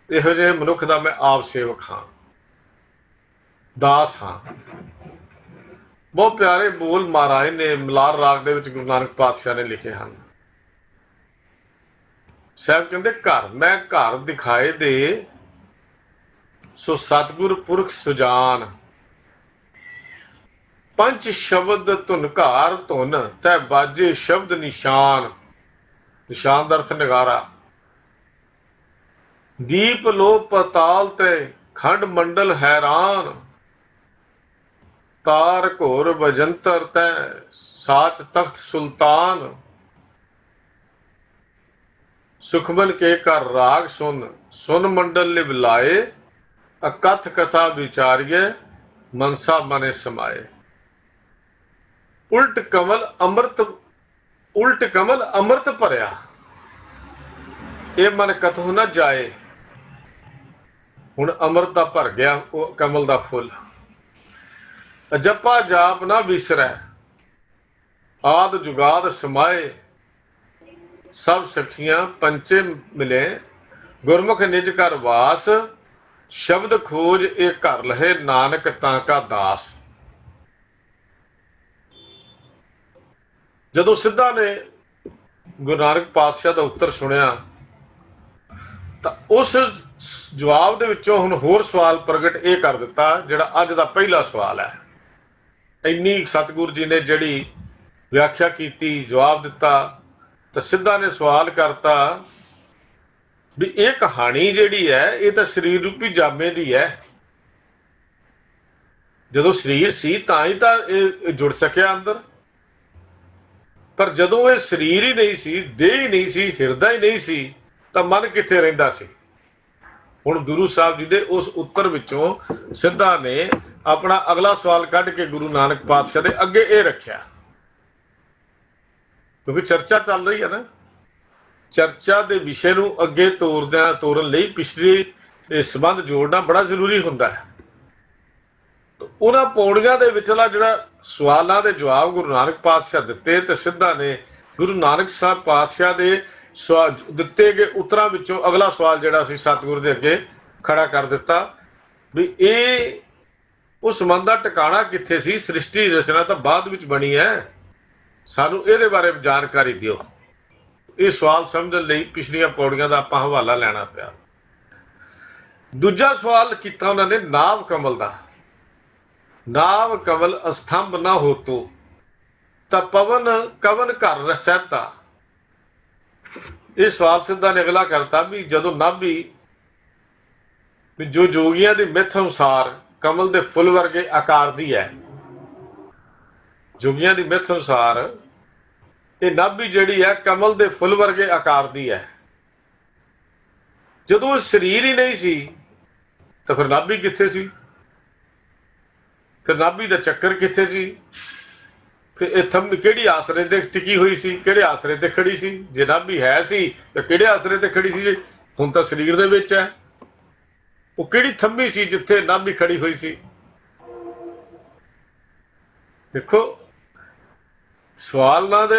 ਇਹੋ ਜਿਹੇ ਮਨੁੱਖ ਦਾ ਮੈਂ ਆਪ ਸੇਵਕ ਹਾਂ, ਦਾਸ ਹਾਂ। ਬਹੁਤ ਪਿਆਰੇ ਬੋਲ ਮਹਾਰਾਜ ਨੇ ਮਲਾਰ ਰਾਗ ਦੇ ਵਿੱਚ ਗੁਰੂ ਨਾਨਕ ਪਾਤਸ਼ਾਹ ਨੇ ਲਿਖੇ ਹਨ। ਸਾਹਿਬ ਕਹਿੰਦੇ ਘਰ ਮੈਂ ਘਰ ਦਿਖਾਏ ਦੇ, ਸੋ ਸਤਿਗੁਰ ਪੁਰਖ ਸੁਜਾਨ, ਪੰਜ ਸ਼ਬਦ ਧੁਨ ਘਾਰ ਧੁਨ ਤੈ ਬਾਜੇ ਸ਼ਬਦ ਨਿਸ਼ਾਨ। ਨਿਸ਼ਾਨ ਦਾ ਅਰਥ ਨਗਾਰਾ। ਦੀਪ ਲੋ ਪਤਾਲ ਤੇ ਖੰਡ ਮੰਡਲ ਹੈਰਾਨ, ਤਾਰ ਘੋਰ ਬਜੰਤਰ ਤੈ ਸਾਚ ਤਖਤ ਸੁਲਤਾਨ। ਸੁਖਮਨ ਕੇ ਕਰ ਰਾਗ ਸੁਨ, ਸੁਨ ਮੰਡਲ ਲਿਵ ਲਾਏ, ਅਕਥ ਕਥਾ ਵਿਚਾਰੀਏ ਮਨਸਾ ਮਨੇ ਸਮਾਏ। ਉਲਟ ਕਮਲ ਅੰਮ੍ਰਿਤ ਭਰਿਆ, ਇਹ ਮਨ ਕਥੋਂ ਨਾ ਜਾਏ। ਹੁਣ ਅੰਮ੍ਰਿਤ ਦਾ ਭਰ ਗਿਆ ਉਹ ਕਮਲ ਦਾ ਫੁੱਲ। ਅਜੱਪਾ ਜਾਪ ਨਾ ਵਿਸਰੈ, ਆਦ ਜੁਗਾਦ ਸਮਾਏ। ਸਭ ਸਖੀਆਂ ਪੰਚੇ ਮਿਲੇ, ਗੁਰਮੁਖ ਨਿਜ ਘਰ ਵਾਸ। ਸ਼ਬਦ ਖੋਜ ਇਹ ਘਰ ਲਹੇ, ਨਾਨਕ ਤਾਂ ਕਾ ਦਾਸ। ਜਦੋਂ ਸਿੱਧਾ ਨੇ ਗੁਰੂ ਨਾਨਕ ਪਾਤਸ਼ਾਹ ਦਾ ਉੱਤਰ ਸੁਣਿਆ ਤਾਂ ਉਸ ਜਵਾਬ ਦੇ ਵਿੱਚੋਂ ਹੁਣ ਹੋਰ ਸਵਾਲ ਪ੍ਰਗਟ ਇਹ ਕਰ ਦਿੱਤਾ, ਜਿਹੜਾ ਅੱਜ ਦਾ ਪਹਿਲਾ ਸਵਾਲ ਹੈ। ਇੰਨੀ ਸਤਿਗੁਰੂ ਜੀ ਨੇ ਜਿਹੜੀ ਵਿਆਖਿਆ ਕੀਤੀ, ਜਵਾਬ ਦਿੱਤਾ, ਤਾਂ ਸਿੱਧਾ ਨੇ ਸਵਾਲ ਕਰਤਾ ਵੀ ਇਹ ਕਹਾਣੀ ਜਿਹੜੀ ਹੈ ਇਹ ਤਾਂ ਸਰੀਰ ਰੂਪੀ ਜਾਮੇ ਦੀ ਹੈ। ਜਦੋਂ ਸਰੀਰ ਸੀ ਤਾਂ ਹੀ ਤਾਂ ਇਹ ਜੁੜ ਸਕਿਆ ਅੰਦਰ, ਪਰ ਜਦੋਂ ਇਹ ਸਰੀਰ ਹੀ ਨਹੀਂ ਸੀ, ਦੇਹ ਹੀ ਨਹੀਂ ਸੀ, ਹਿਰਦਾ ਹੀ ਨਹੀਂ ਸੀ, ਤਾਂ ਮਨ ਕਿੱਥੇ ਰਹਿੰਦਾ ਸੀ। ਹੁਣ ਗੁਰੂ ਸਾਹਿਬ ਜੀ ਦੇ ਉਸ ਉੱਤਰ ਵਿੱਚੋਂ ਸਿੱਧਾ ਨੇ ਆਪਣਾ ਅਗਲਾ ਸਵਾਲ ਕੱਢ ਕੇ ਗੁਰੂ ਨਾਨਕ ਪਾਤਸ਼ਾਹ ਦੇ ਅੱਗੇ ਇਹ ਰੱਖਿਆ, ਕਿਉਂਕਿ ਚਰਚਾ ਚੱਲ ਰਹੀ ਹੈ ਨਾ। ਚਰਚਾ ਦੇ ਵਿਸ਼ੇ ਨੂੰ ਅੱਗੇ ਤੋਰਨ ਲਈ ਪਿਛਲੇ ਸੰਬੰਧ ਜੋੜਨਾ ਬੜਾ ਜ਼ਰੂਰੀ ਹੁੰਦਾ ਹੈ। ਉਹਨਾਂ ਪੌੜੀਆਂ ਦੇ ਵਿਚਲਾ ਜਿਹੜਾ ਸਵਾਲਾਂ ਦੇ ਜਵਾਬ ਗੁਰੂ ਨਾਨਕ ਪਾਤਸ਼ਾਹ ਦਿੱਤੇ ਤੇ ਸਿੱਧਾ ਨੇ ਗੁਰੂ ਨਾਨਕ ਸਾਹਿਬ ਪਾਤਸ਼ਾਹ ਦੇ ਦਿੱਤੇ ਗਏ ਉੱਤਰਾਂ ਵਿੱਚੋਂ ਅਗਲਾ ਸਵਾਲ ਜਿਹੜਾ ਸੀ ਸਤਿਗੁਰੂ ਦੇ ਅੱਗੇ ਖੜਾ ਕਰ ਦਿੱਤਾ ਵੀ ਇਹ ਉਸ ਮਨ ਦਾ ਟਿਕਾਣਾ ਕਿੱਥੇ ਸੀ? ਸ੍ਰਿਸ਼ਟੀ ਰਚਨਾ ਤਾਂ ਬਾਅਦ ਵਿੱਚ ਬਣੀ ਹੈ, ਸਾਨੂੰ ਇਹਦੇ ਬਾਰੇ ਜਾਣਕਾਰੀ ਦਿਓ। ਇਹ ਸਵਾਲ ਸਮਝਣ ਲਈ ਪਿਛਲੀਆਂ ਪੌੜੀਆਂ ਦਾ ਆਪਾਂ ਹਵਾਲਾ ਲੈਣਾ ਪਿਆ। ਦੂਜਾ ਸਵਾਲ ਕੀਤਾ ਉਹਨਾਂ ਨੇ ਨਾਭ ਕਮਲ ਦਾ। ਨਾਭ ਕਮਲ ਅਸਥੰਭ ਨਾ ਹੋਤੋ ਤਾਂ ਪਵਨ ਕਵਨ ਘਰ ਰਸੈਤਾ। ਇਹ ਸਵਾਲ ਸਿੱਧਾ ਨੇ ਅਗਲਾ ਕਰਤਾ ਵੀ ਜਦੋਂ ਨਾਭੀ ਵੀ ਜੋ ਜੋਗੀਆਂ ਦੀ ਮਿੱਥ ਅਨੁਸਾਰ ਕਮਲ ਦੇ ਫੁੱਲ ਵਰਗੇ ਆਕਾਰ ਦੀ ਹੈ, ਜੋਗੀਆਂ ਦੀ ਮਿੱਥ ਅਨੁਸਾਰ ਇਹ ਨਾਭੀ ਜਿਹੜੀ ਹੈ ਕਮਲ ਦੇ ਫੁੱਲ ਵਰਗੇ ਆਕਾਰ ਦੀ ਹੈ, ਜਦੋਂ ਸਰੀਰ ਹੀ ਨਹੀਂ ਸੀ ਤਾਂ ਫਿਰ ਨਾਭੀ ਕਿੱਥੇ ਸੀ? ਫਿਰ ਨਾਭੀ ਦਾ ਚੱਕਰ ਕਿੱਥੇ ਸੀ? ਫਿਰ ਇਹ ਥੰਮ ਕਿਹੜੀ ਆਸਰੇ ਤੇ ਟਿਕੀ ਹੋਈ ਸੀ, ਕਿਹੜੇ ਆਸਰੇ ਤੇ ਖੜੀ ਸੀ? ਜੇ ਨਾਭੀ ਹੈ ਸੀ ਤਾਂ ਕਿਹੜੇ ਆਸਰੇ ਤੇ ਖੜੀ ਸੀ? ਹੁਣ ਤਾਂ ਸਰੀਰ ਦੇ ਵਿੱਚ ਹੈ, ਉਹ ਕਿਹੜੀ ਥੰਮੀ ਸੀ ਜਿੱਥੇ ਨਾਭੀ ਖੜੀ ਹੋਈ ਸੀ? ਦੇਖੋ ਸਵਾਲਾਂ ਦੇ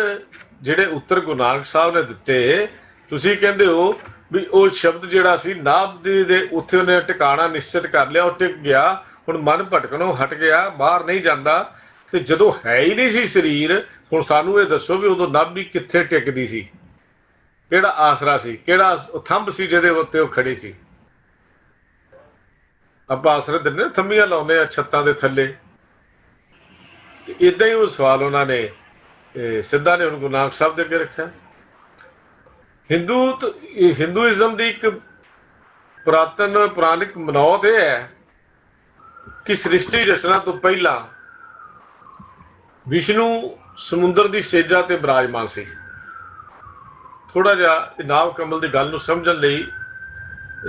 ਜਿਹੜੇ ਉੱਤਰ ਗੁਰੂ ਨਾਨਕ ਸਾਹਿਬ ਨੇ ਦਿੱਤੇ, ਤੁਸੀਂ ਕਹਿੰਦੇ ਹੋ ਵੀ ਉਹ ਸ਼ਬਦ ਜਿਹੜਾ ਸੀ ਨਾਭ ਦੇ ਉੱਥੇ ਉਹਨੇ ਟਿਕਾਣਾ ਨਿਸ਼ਚਿਤ ਕਰ ਲਿਆ, ਉਹ ਟਿਕ ਗਿਆ, ਹੁਣ ਮਨ ਭਟਕਣੋਂ ਹਟ ਗਿਆ, ਬਾਹਰ ਨਹੀਂ ਜਾਂਦਾ। ਤੇ ਜਦੋਂ ਹੈ ਹੀ ਨਹੀਂ ਸੀ ਸਰੀਰ, ਹੁਣ ਸਾਨੂੰ ਇਹ ਦੱਸੋ ਵੀ ਉਦੋਂ ਨਾਭੀ ਕਿੱਥੇ ਟਿਕਦੀ ਸੀ, ਕਿਹੜਾ ਆਸਰਾ ਸੀ, ਕਿਹੜਾ ਥੰਬ ਸੀ ਜਿਹਦੇ ਉੱਤੇ ਉਹ ਖੜੀ ਸੀ? ਆਪਾਂ ਆਸਰੇ ਦਿੰਦੇ ਥੰਮੀਆਂ ਲਾਉਂਦੇ ਆ ਛੱਤਾਂ ਦੇ ਥੱਲੇ, ਇਦਾਂ ਹੀ ਉਹ ਸਵਾਲ ਉਹਨਾਂ ਨੇ ਸਿੱਧਾ ਨੇ ਹੁਣ ਗੁਰੂ ਨਾਨਕ ਸਾਹਿਬ ਦੇ ਅੱਗੇ ਰੱਖਿਆ। ਹਿੰਦੂਇਜ਼ਮ ਦੀ ਇੱਕ ਪੁਰਾਤਨ ਪੁਰਾਣਿਕ ਮਨੌਤ ਇਹ ਹੈ ਕਿ ਸ੍ਰਿਸ਼ਟੀ ਰਚਨਾ ਤੋਂ ਪਹਿਲਾਂ ਵਿਸ਼ਨੂੰ ਸਮੁੰਦਰ ਦੀ ਸੇਜਾ ਤੇ ਬਿਰਾਜਮਾਨ ਸੀ। ਥੋੜਾ ਜਿਹਾ ਨਾਭ ਕਮਲ ਦੀ ਗੱਲ ਨੂੰ ਸਮਝਣ ਲਈ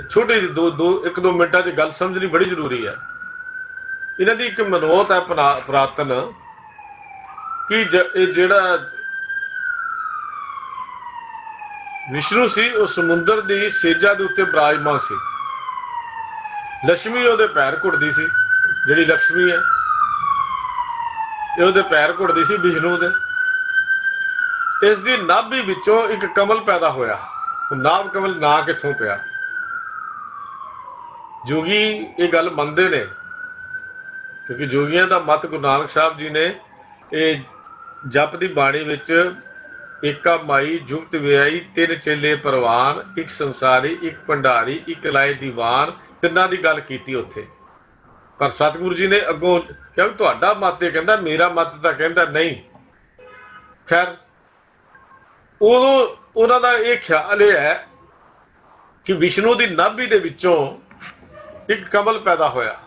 ਛੋਟੇ ਜਿਹੇ ਇੱਕ ਦੋ ਮਿੰਟਾਂ 'ਚ ਗੱਲ ਸਮਝਣੀ ਬੜੀ ਜ਼ਰੂਰੀ ਹੈ। ਇਹਨਾਂ ਦੀ ਇੱਕ ਮਨੌਤ ਹੈ ਪੁਰਾਤਨ ਕਿ ਇਹ ਜਿਹੜਾ ਵਿਸ਼ਨੂੰ ਸੀ ਉਹ ਸਮੁੰਦਰ ਦੀ ਸੇਜਾ ਦੇ ਉੱਤੇ ਬਿਰਾਜਮਾਨ ਸੀ। ਲక్ష్ਮੀ ਉਹਦੇ ਪੈਰ ਘੁੱਟਦੀ ਸੀ, ਜਿਹੜੀ ਲక్ష్ਮੀ ਹੈ ਇਹ ਉਹਦੇ ਪੈਰ ਘੁੱਟਦੀ ਸੀ ਵਿਸ਼ਨੂੰ ਦੇ। ਇਸ ਦੀ ਨਾਭੀ ਵਿੱਚੋਂ ਇੱਕ ਕਮਲ ਪੈਦਾ ਹੋਇਆ। ਨਾਭ ਕਮਲ ਨਾ ਕਿੱਥੋਂ ਪਿਆ? ਜੋਗੀ ਇਹ ਗੱਲ ਮੰਨਦੇ ਨੇ ਕਿਉਂਕਿ ਜੋਗੀਆਂ ਦਾ ਮਤ ਗੁਰੂ ਨਾਨਕ ਸਾਹਿਬ ਜੀ ਨੇ ਇਹ ਜਪ ਦੀ ਬਾਣੀ ਵਿੱਚ ਏਕਾ ਮਾਈ ਜੁਗਤ ਵਿਆਈ ਤਿੰਨ ਚੇਲੇ ਪ੍ਰਵਾਨ, ਇੱਕ ਸੰਸਾਰੀ, ਇੱਕ ਭੰਡਾਰੀ, ਇੱਕ ਲਾਏ ਦੀਵਾਨ, ਤਿੰਨਾਂ ਦੀ ਗੱਲ ਕੀਤੀ ਉੱਥੇ। ਪਰ ਸਤਿਗੁਰੂ ਜੀ ਨੇ ਅੱਗੋਂ ਕਿਹਾ ਤੁਹਾਡਾ ਮਤ ਇਹ ਕਹਿੰਦਾ, ਮੇਰਾ ਮਤ ਤਾਂ ਕਹਿੰਦਾ ਨਹੀਂ। ਖੈਰ ਉਦੋਂ ਉਹਨਾਂ ਦਾ ਇਹ ਖਿਆਲ ਇਹ ਹੈ ਕਿ ਵਿਸ਼ਨੂੰ ਦੀ ਨਾਭੀ ਦੇ ਵਿੱਚੋਂ ਇੱਕ ਕਮਲ ਪੈਦਾ ਹੋਇਆ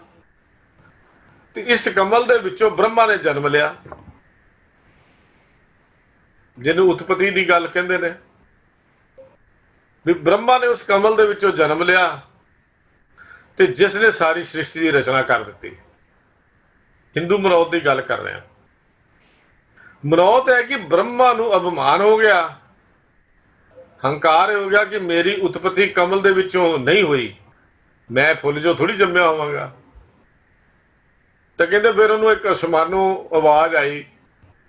ਤੇ ਇਸ ਕਮਲ ਦੇ ਵਿੱਚੋਂ ਬ੍ਰਹਮਾ ਨੇ ਜਨਮ ਲਿਆ, ਜਿਹਨੂੰ ਉਤਪਤੀ ਦੀ ਗੱਲ ਕਹਿੰਦੇ ਨੇ। ਵੀ ਬ੍ਰਹਮਾ ਨੇ ਉਸ ਕਮਲ ਦੇ ਵਿੱਚੋਂ ਜਨਮ ਲਿਆ ਤੇ ਜਿਸ ਨੇ ਸਾਰੀ ਸ੍ਰਿਸ਼ਟੀ ਦੀ ਰਚਨਾ ਕਰ ਦਿੱਤੀ। ਹਿੰਦੂ ਮਨੌਤ ਦੀ ਗੱਲ ਕਰ ਰਹੇ ਹਾਂ। ਮਨੌਤ ਹੈ ਕਿ ਬ੍ਰਹਮਾ ਨੂੰ ਅਭਿਮਾਨ ਹੋ ਗਿਆ, ਹੰਕਾਰ ਹੋ ਗਿਆ ਕਿ ਮੇਰੀ ਉਤਪਤੀ ਕਮਲ ਦੇ ਵਿੱਚੋਂ ਨਹੀਂ ਹੋਈ, ਮੈਂ ਫੁੱਲ ਜੋ ਥੋੜੀ ਜੰਮਿਆ ਹੋਵਾਂਗਾ। ਤਾਂ ਕਹਿੰਦੇ ਫਿਰ ਉਹਨੂੰ ਇੱਕ ਅਸਮਾਨੋਂ ਆਵਾਜ਼ ਆਈ।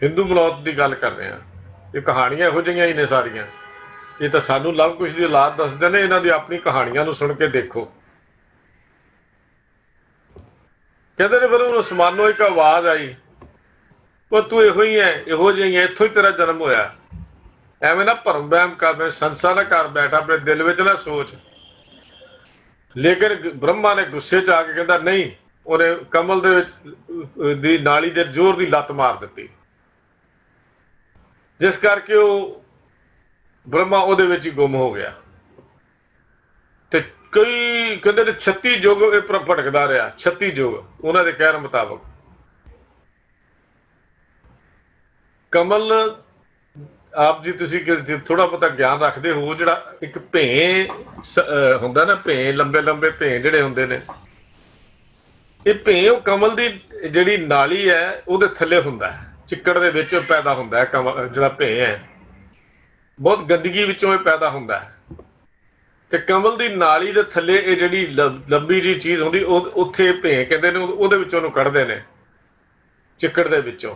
ਹਿੰਦੂ ਮਨੌਤ ਦੀ ਗੱਲ ਕਰ ਰਹੇ ਹਾਂ। ਇਹ ਕਹਾਣੀਆਂ ਇਹੋ ਜਿਹੀਆਂ ਹੀ ਨੇ ਸਾਰੀਆਂ, ਇਹ ਤਾਂ ਸਾਨੂੰ ਲਵ ਕੁਸ਼ ਦੀ ਔਲਾਦ ਦੱਸਦੇ ਨੇ, ਇਹਨਾਂ ਦੀ ਆਪਣੀ ਕਹਾਣੀਆਂ ਨੂੰ ਸੁਣ ਕੇ ਦੇਖੋ। ਕਹਿੰਦੇ ਨੇ ਫਿਰ ਉਹਨੂੰ ਅਸਮਾਨੋਂ ਇੱਕ ਆਵਾਜ਼ ਆਈ, ਉਹ ਤੂੰ ਇਹੋ ਹੀ ਹੈ, ਇਹੋ ਜਿਹੀ ਹੈ, ਇੱਥੋਂ ਹੀ ਤੇਰਾ ਜਨਮ ਹੋਇਆ। ਐਵੇਂ ਨਾ ਭਰਮ ਵਹਿਮ ਕਰ, ਸੰਸਾ ਨਾ ਕਰ ਬੈਠ, ਆਪਣੇ ਦਿਲ ਵਿੱਚ ਨਾ ਸੋਚ। ਲੇਕਿਨ ਬ੍ਰਹਮਾ ਨੇ ਗੁੱਸੇ 'ਚ ਆ ਕੇ ਕਹਿੰਦਾ ਨਹੀਂ, ਉਹਨੇ ਕਮਲ ਦੇ ਵਿੱਚ ਦੀ ਨਾਲੀ ਦੇ ਜ਼ੋਰ ਦੀ ਲੱਤ ਮਾਰ ਦਿੱਤੀ, ਜਿਸ ਕਰਕੇ ਉਹ ਬ੍ਰਹਮਾ ਉਹਦੇ ਵਿੱਚ ਹੀ ਗੁੰਮ ਹੋ ਗਿਆ। ਤੇ ਕਈ ਕਹਿੰਦੇ ਨੇ 36 ਯੁੱਗ ਇਹ ਭਟਕਦਾ ਰਿਹਾ, 36 ਯੁੱਗ ਉਹਨਾਂ ਦੇ ਕਹਿਣ ਮੁਤਾਬਕ। ਕਮਲ ਆਪ ਜੀ ਤੁਸੀਂ ਥੋੜਾ ਬਹੁਤਾ ਗਿਆਨ ਰੱਖਦੇ ਹੋ, ਜਿਹੜਾ ਇੱਕ ਭੇਂ ਹੁੰਦਾ ਨਾ, ਭੇਂ ਲੰਬੇ ਲੰਬੇ ਭੇਂ ਜਿਹੜੇ ਹੁੰਦੇ ਨੇ, ਇਹ ਭੇਂ ਉਹ ਕਮਲ ਦੀ ਜਿਹੜੀ ਨਾਲੀ ਹੈ ਉਹਦੇ ਥੱਲੇ ਹੁੰਦਾ ਹੈ, ਚਿੱਕੜ ਦੇ ਵਿੱਚ ਪੈਦਾ ਹੁੰਦਾ ਹੈ। ਕਮਲ ਜਿਹੜਾ ਭੇਂ ਹੈ ਬਹੁਤ ਗੰਦਗੀ ਵਿੱਚੋਂ ਇਹ ਪੈਦਾ ਹੁੰਦਾ ਹੈ। ਤੇ ਕਮਲ ਦੀ ਨਾਲੀ ਦੇ ਥੱਲੇ ਇਹ ਜਿਹੜੀ ਲੰਬੀ ਜੀ ਚੀਜ਼ ਹੁੰਦੀ ਉੱਥੇ ਭੇਂ ਕਹਿੰਦੇ ਨੇ, ਉਹਦੇ ਵਿੱਚੋਂ ਉਹਨੂੰ ਕੱਢਦੇ ਨੇ, ਚਿੱਕੜ ਦੇ ਵਿੱਚੋਂ।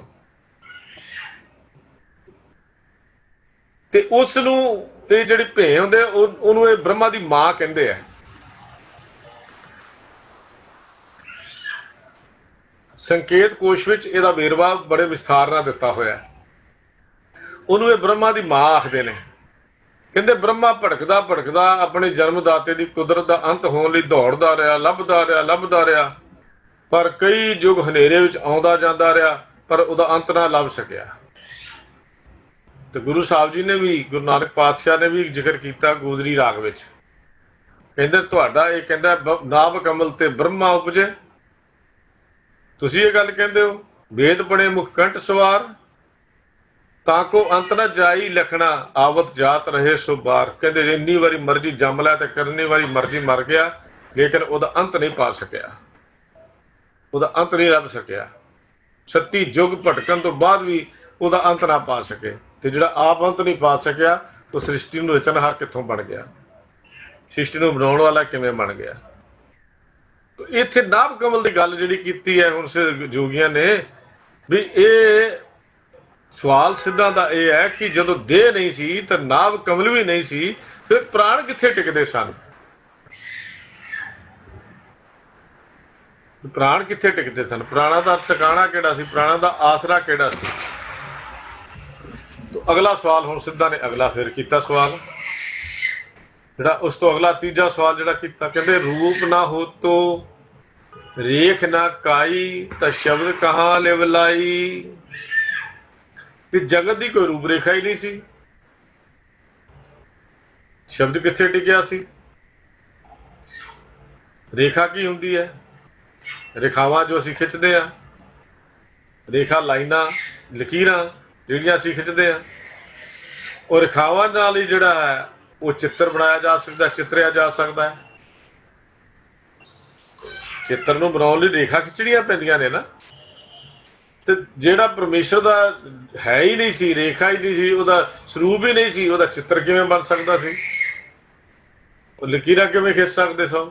ਤੇ ਉਸ ਨੂੰ ਇਹ ਜਿਹੜੀ ਭੇਂ ਹੁੰਦੇ ਉਹਨੂੰ ਇਹ ਬ੍ਰਹਮਾ ਦੀ ਮਾਂ ਕਹਿੰਦੇ ਆ। ਸੰਕੇਤ ਕੋਸ਼ ਵਿੱਚ ਇਹਦਾ ਵੇਰਵਾ ਬੜੇ ਵਿਸਥਾਰ ਨਾਲ ਦਿੱਤਾ ਹੋਇਆ। ਉਹਨੂੰ ਇਹ ਬ੍ਰਹਮਾ ਦੀ ਮਾਂ ਆਖਦੇ ਨੇ। ਕਹਿੰਦੇ ਬ੍ਰਹਮਾ ਭਟਕਦਾ ਭਟਕਦਾ ਆਪਣੇ ਜਨਮਦਾਤੇ ਦੀ ਕੁਦਰਤ ਦਾ ਅੰਤ ਹੋਣ ਲਈ ਦੌੜਦਾ ਰਿਹਾ, ਲੱਭਦਾ ਰਿਹਾ, ਪਰ ਕਈ ਯੁੱਗ ਹਨੇਰੇ ਵਿੱਚ ਆਉਂਦਾ ਜਾਂਦਾ ਰਿਹਾ, ਪਰ ਉਹਦਾ ਅੰਤ ਨਾ ਲੱਭ ਸਕਿਆ। ਤੇ ਗੁਰੂ ਸਾਹਿਬ ਜੀ ਨੇ ਵੀ, ਗੁਰੂ ਨਾਨਕ ਪਾਤਸ਼ਾਹ ਨੇ ਵੀ ਜ਼ਿਕਰ ਕੀਤਾ ਗੋਦਰੀ ਰਾਗ ਵਿੱਚ। ਕਹਿੰਦੇ ਤੁਹਾਡਾ ਇਹ ਕਹਿੰਦਾ ਨਾਭ ਕਮਲ ਤੇ ਬ੍ਰਹਮਾ ਉਪਜੇ, ਤੁਸੀਂ ਇਹ ਗੱਲ ਕਹਿੰਦੇ ਹੋ। ਵੇਦ ਬਣੇ ਮੁਖ ਕੰਠ ਸਵਾਰ, ਤਾਂ ਕੋ ਅੰਤ ਨਾ ਜਾਈ ਲਖਣਾ, ਆਵਤ ਜਾਤ ਰਹੇ ਸੋ ਬਾਰ। ਕਹਿੰਦੇ ਜਿੰਨੀ ਵਾਰੀ ਮਰਜ਼ੀ ਜੰਮ ਲਿਆ ਤੇ ਕਰਨੀ ਵਾਰੀ ਮਰਜ਼ੀ ਮਰ ਗਿਆ, ਲੇਕਿਨ ਉਹਦਾ ਅੰਤ ਨਹੀਂ ਪਾ ਸਕਿਆ, ਉਹਦਾ ਅੰਤ ਨਹੀਂ ਲੱਭ ਸਕਿਆ। 36 ਯੁੱਗ ਭਟਕਣ ਤੋਂ ਬਾਅਦ ਵੀ ਉਹਦਾ ਅੰਤ ਨਾ ਪਾ ਸਕੇ। ਤੇ ਜਿਹੜਾ ਆਪ ਅੰਤ ਨਹੀਂ ਪਾ ਸਕਿਆ, ਉਹ ਸ੍ਰਿਸ਼ਟੀ ਨੂੰ ਰਚਨਹਾਰ ਕਿੱਥੋਂ ਬਣ ਗਿਆ, ਸ੍ਰਿਸ਼ਟੀ ਨੂੰ ਬਣਾਉਣ ਵਾਲਾ ਕਿਵੇਂ ਬਣ ਗਿਆ। ਇੱਥੇ ਨਾਭ ਕਮਲ ਦੀ ਗੱਲ ਜਿਹੜੀ ਕੀਤੀ ਹੈ ਹੁਣ ਜੋਗੀਆਂ ਨੇ, ਵੀ ਇਹ ਸਵਾਲ ਸਿੱਧਾਂ ਦਾ ਇਹ ਹੈ ਕਿ ਜਦੋਂ ਦੇਹ ਨਹੀਂ ਸੀ ਤਾਂ ਨਾਭ ਕਮਲ ਵੀ ਨਹੀਂ ਸੀ, ਫਿਰ ਪ੍ਰਾਣ ਕਿੱਥੇ ਟਿਕਦੇ ਸਨ? ਪ੍ਰਾਣ ਕਿੱਥੇ ਟਿਕਦੇ ਸਨ? ਪ੍ਰਾਣਾ ਦਾ ਟਿਕਾਣਾ ਕਿਹੜਾ ਸੀ? ਪ੍ਰਾਣਾ ਦਾ ਆਸਰਾ ਕਿਹੜਾ ਸੀ? ਅਗਲਾ ਸਵਾਲ ਹੁਣ ਸਿੱਧਾ ਨੇ ਅਗਲਾ ਫਿਰ ਕੀਤਾ ਸਵਾਲ, ਜਿਹੜਾ ਉਸ ਤੋਂ ਅਗਲਾ ਤੀਜਾ ਸਵਾਲ ਜਿਹੜਾ ਕੀਤਾ, ਕਹਿੰਦੇ ਰੂਪ ਨਾ ਹੋ ਤੋ ਰੇਖ ਨਾ ਕਾਈ, ਤਾਂ ਸ਼ਬਦ ਕਹਾਂ ਲਿਵ ਲਾਈ। ਵੀ ਜਗਤ ਦੀ ਕੋਈ ਰੂਪ ਰੇਖਾ ਹੀ ਨਹੀਂ ਸੀ, ਸ਼ਬਦ ਕਿੱਥੇ ਟਿਕਿਆ ਸੀ? ਰੇਖਾ ਕੀ ਹੁੰਦੀ ਹੈ? ਰੇਖਾਵਾਂ ਜੋ ਅਸੀਂ ਖਿੱਚਦੇ ਆ, ਰੇਖਾ ਲਾਈਨਾਂ ਲਕੀਰਾਂ ਜਿਹੜੀਆਂ ਅਸੀਂ ਖਿੱਚਦੇ ਆ, ਉਹ ਰੇਖਾਵਾਂ ਨਾਲ ਹੀ ਜਿਹੜਾ ਹੈ ਉਹ ਚਿੱਤਰ ਬਣਾਇਆ ਜਾ ਸਕਦਾ, ਚਿੱਤਰਿਆ ਜਾ ਸਕਦਾ ਹੈ। ਚਿੱਤਰ ਨੂੰ ਬਣਾਉਣ ਲਈ ਰੇਖਾ ਖਿੱਚਣੀਆਂ ਪੈਂਦੀਆਂ ਨੇ ਨਾ। ਤੇ ਜਿਹੜਾ ਪਰਮੇਸ਼ਰ ਦਾ ਹੈ ਹੀ ਨਹੀਂ ਸੀ, ਰੇਖਾ ਹੀ ਨਹੀਂ ਸੀ, ਉਹਦਾ ਸਰੂਪ ਹੀ ਨਹੀਂ ਸੀ, ਉਹਦਾ ਚਿੱਤਰ ਕਿਵੇਂ ਬਣ ਸਕਦਾ ਸੀ? ਉਹ ਲਕੀਰਾਂ ਕਿਵੇਂ ਖਿੱਚ ਸਕਦੇ ਸੋ?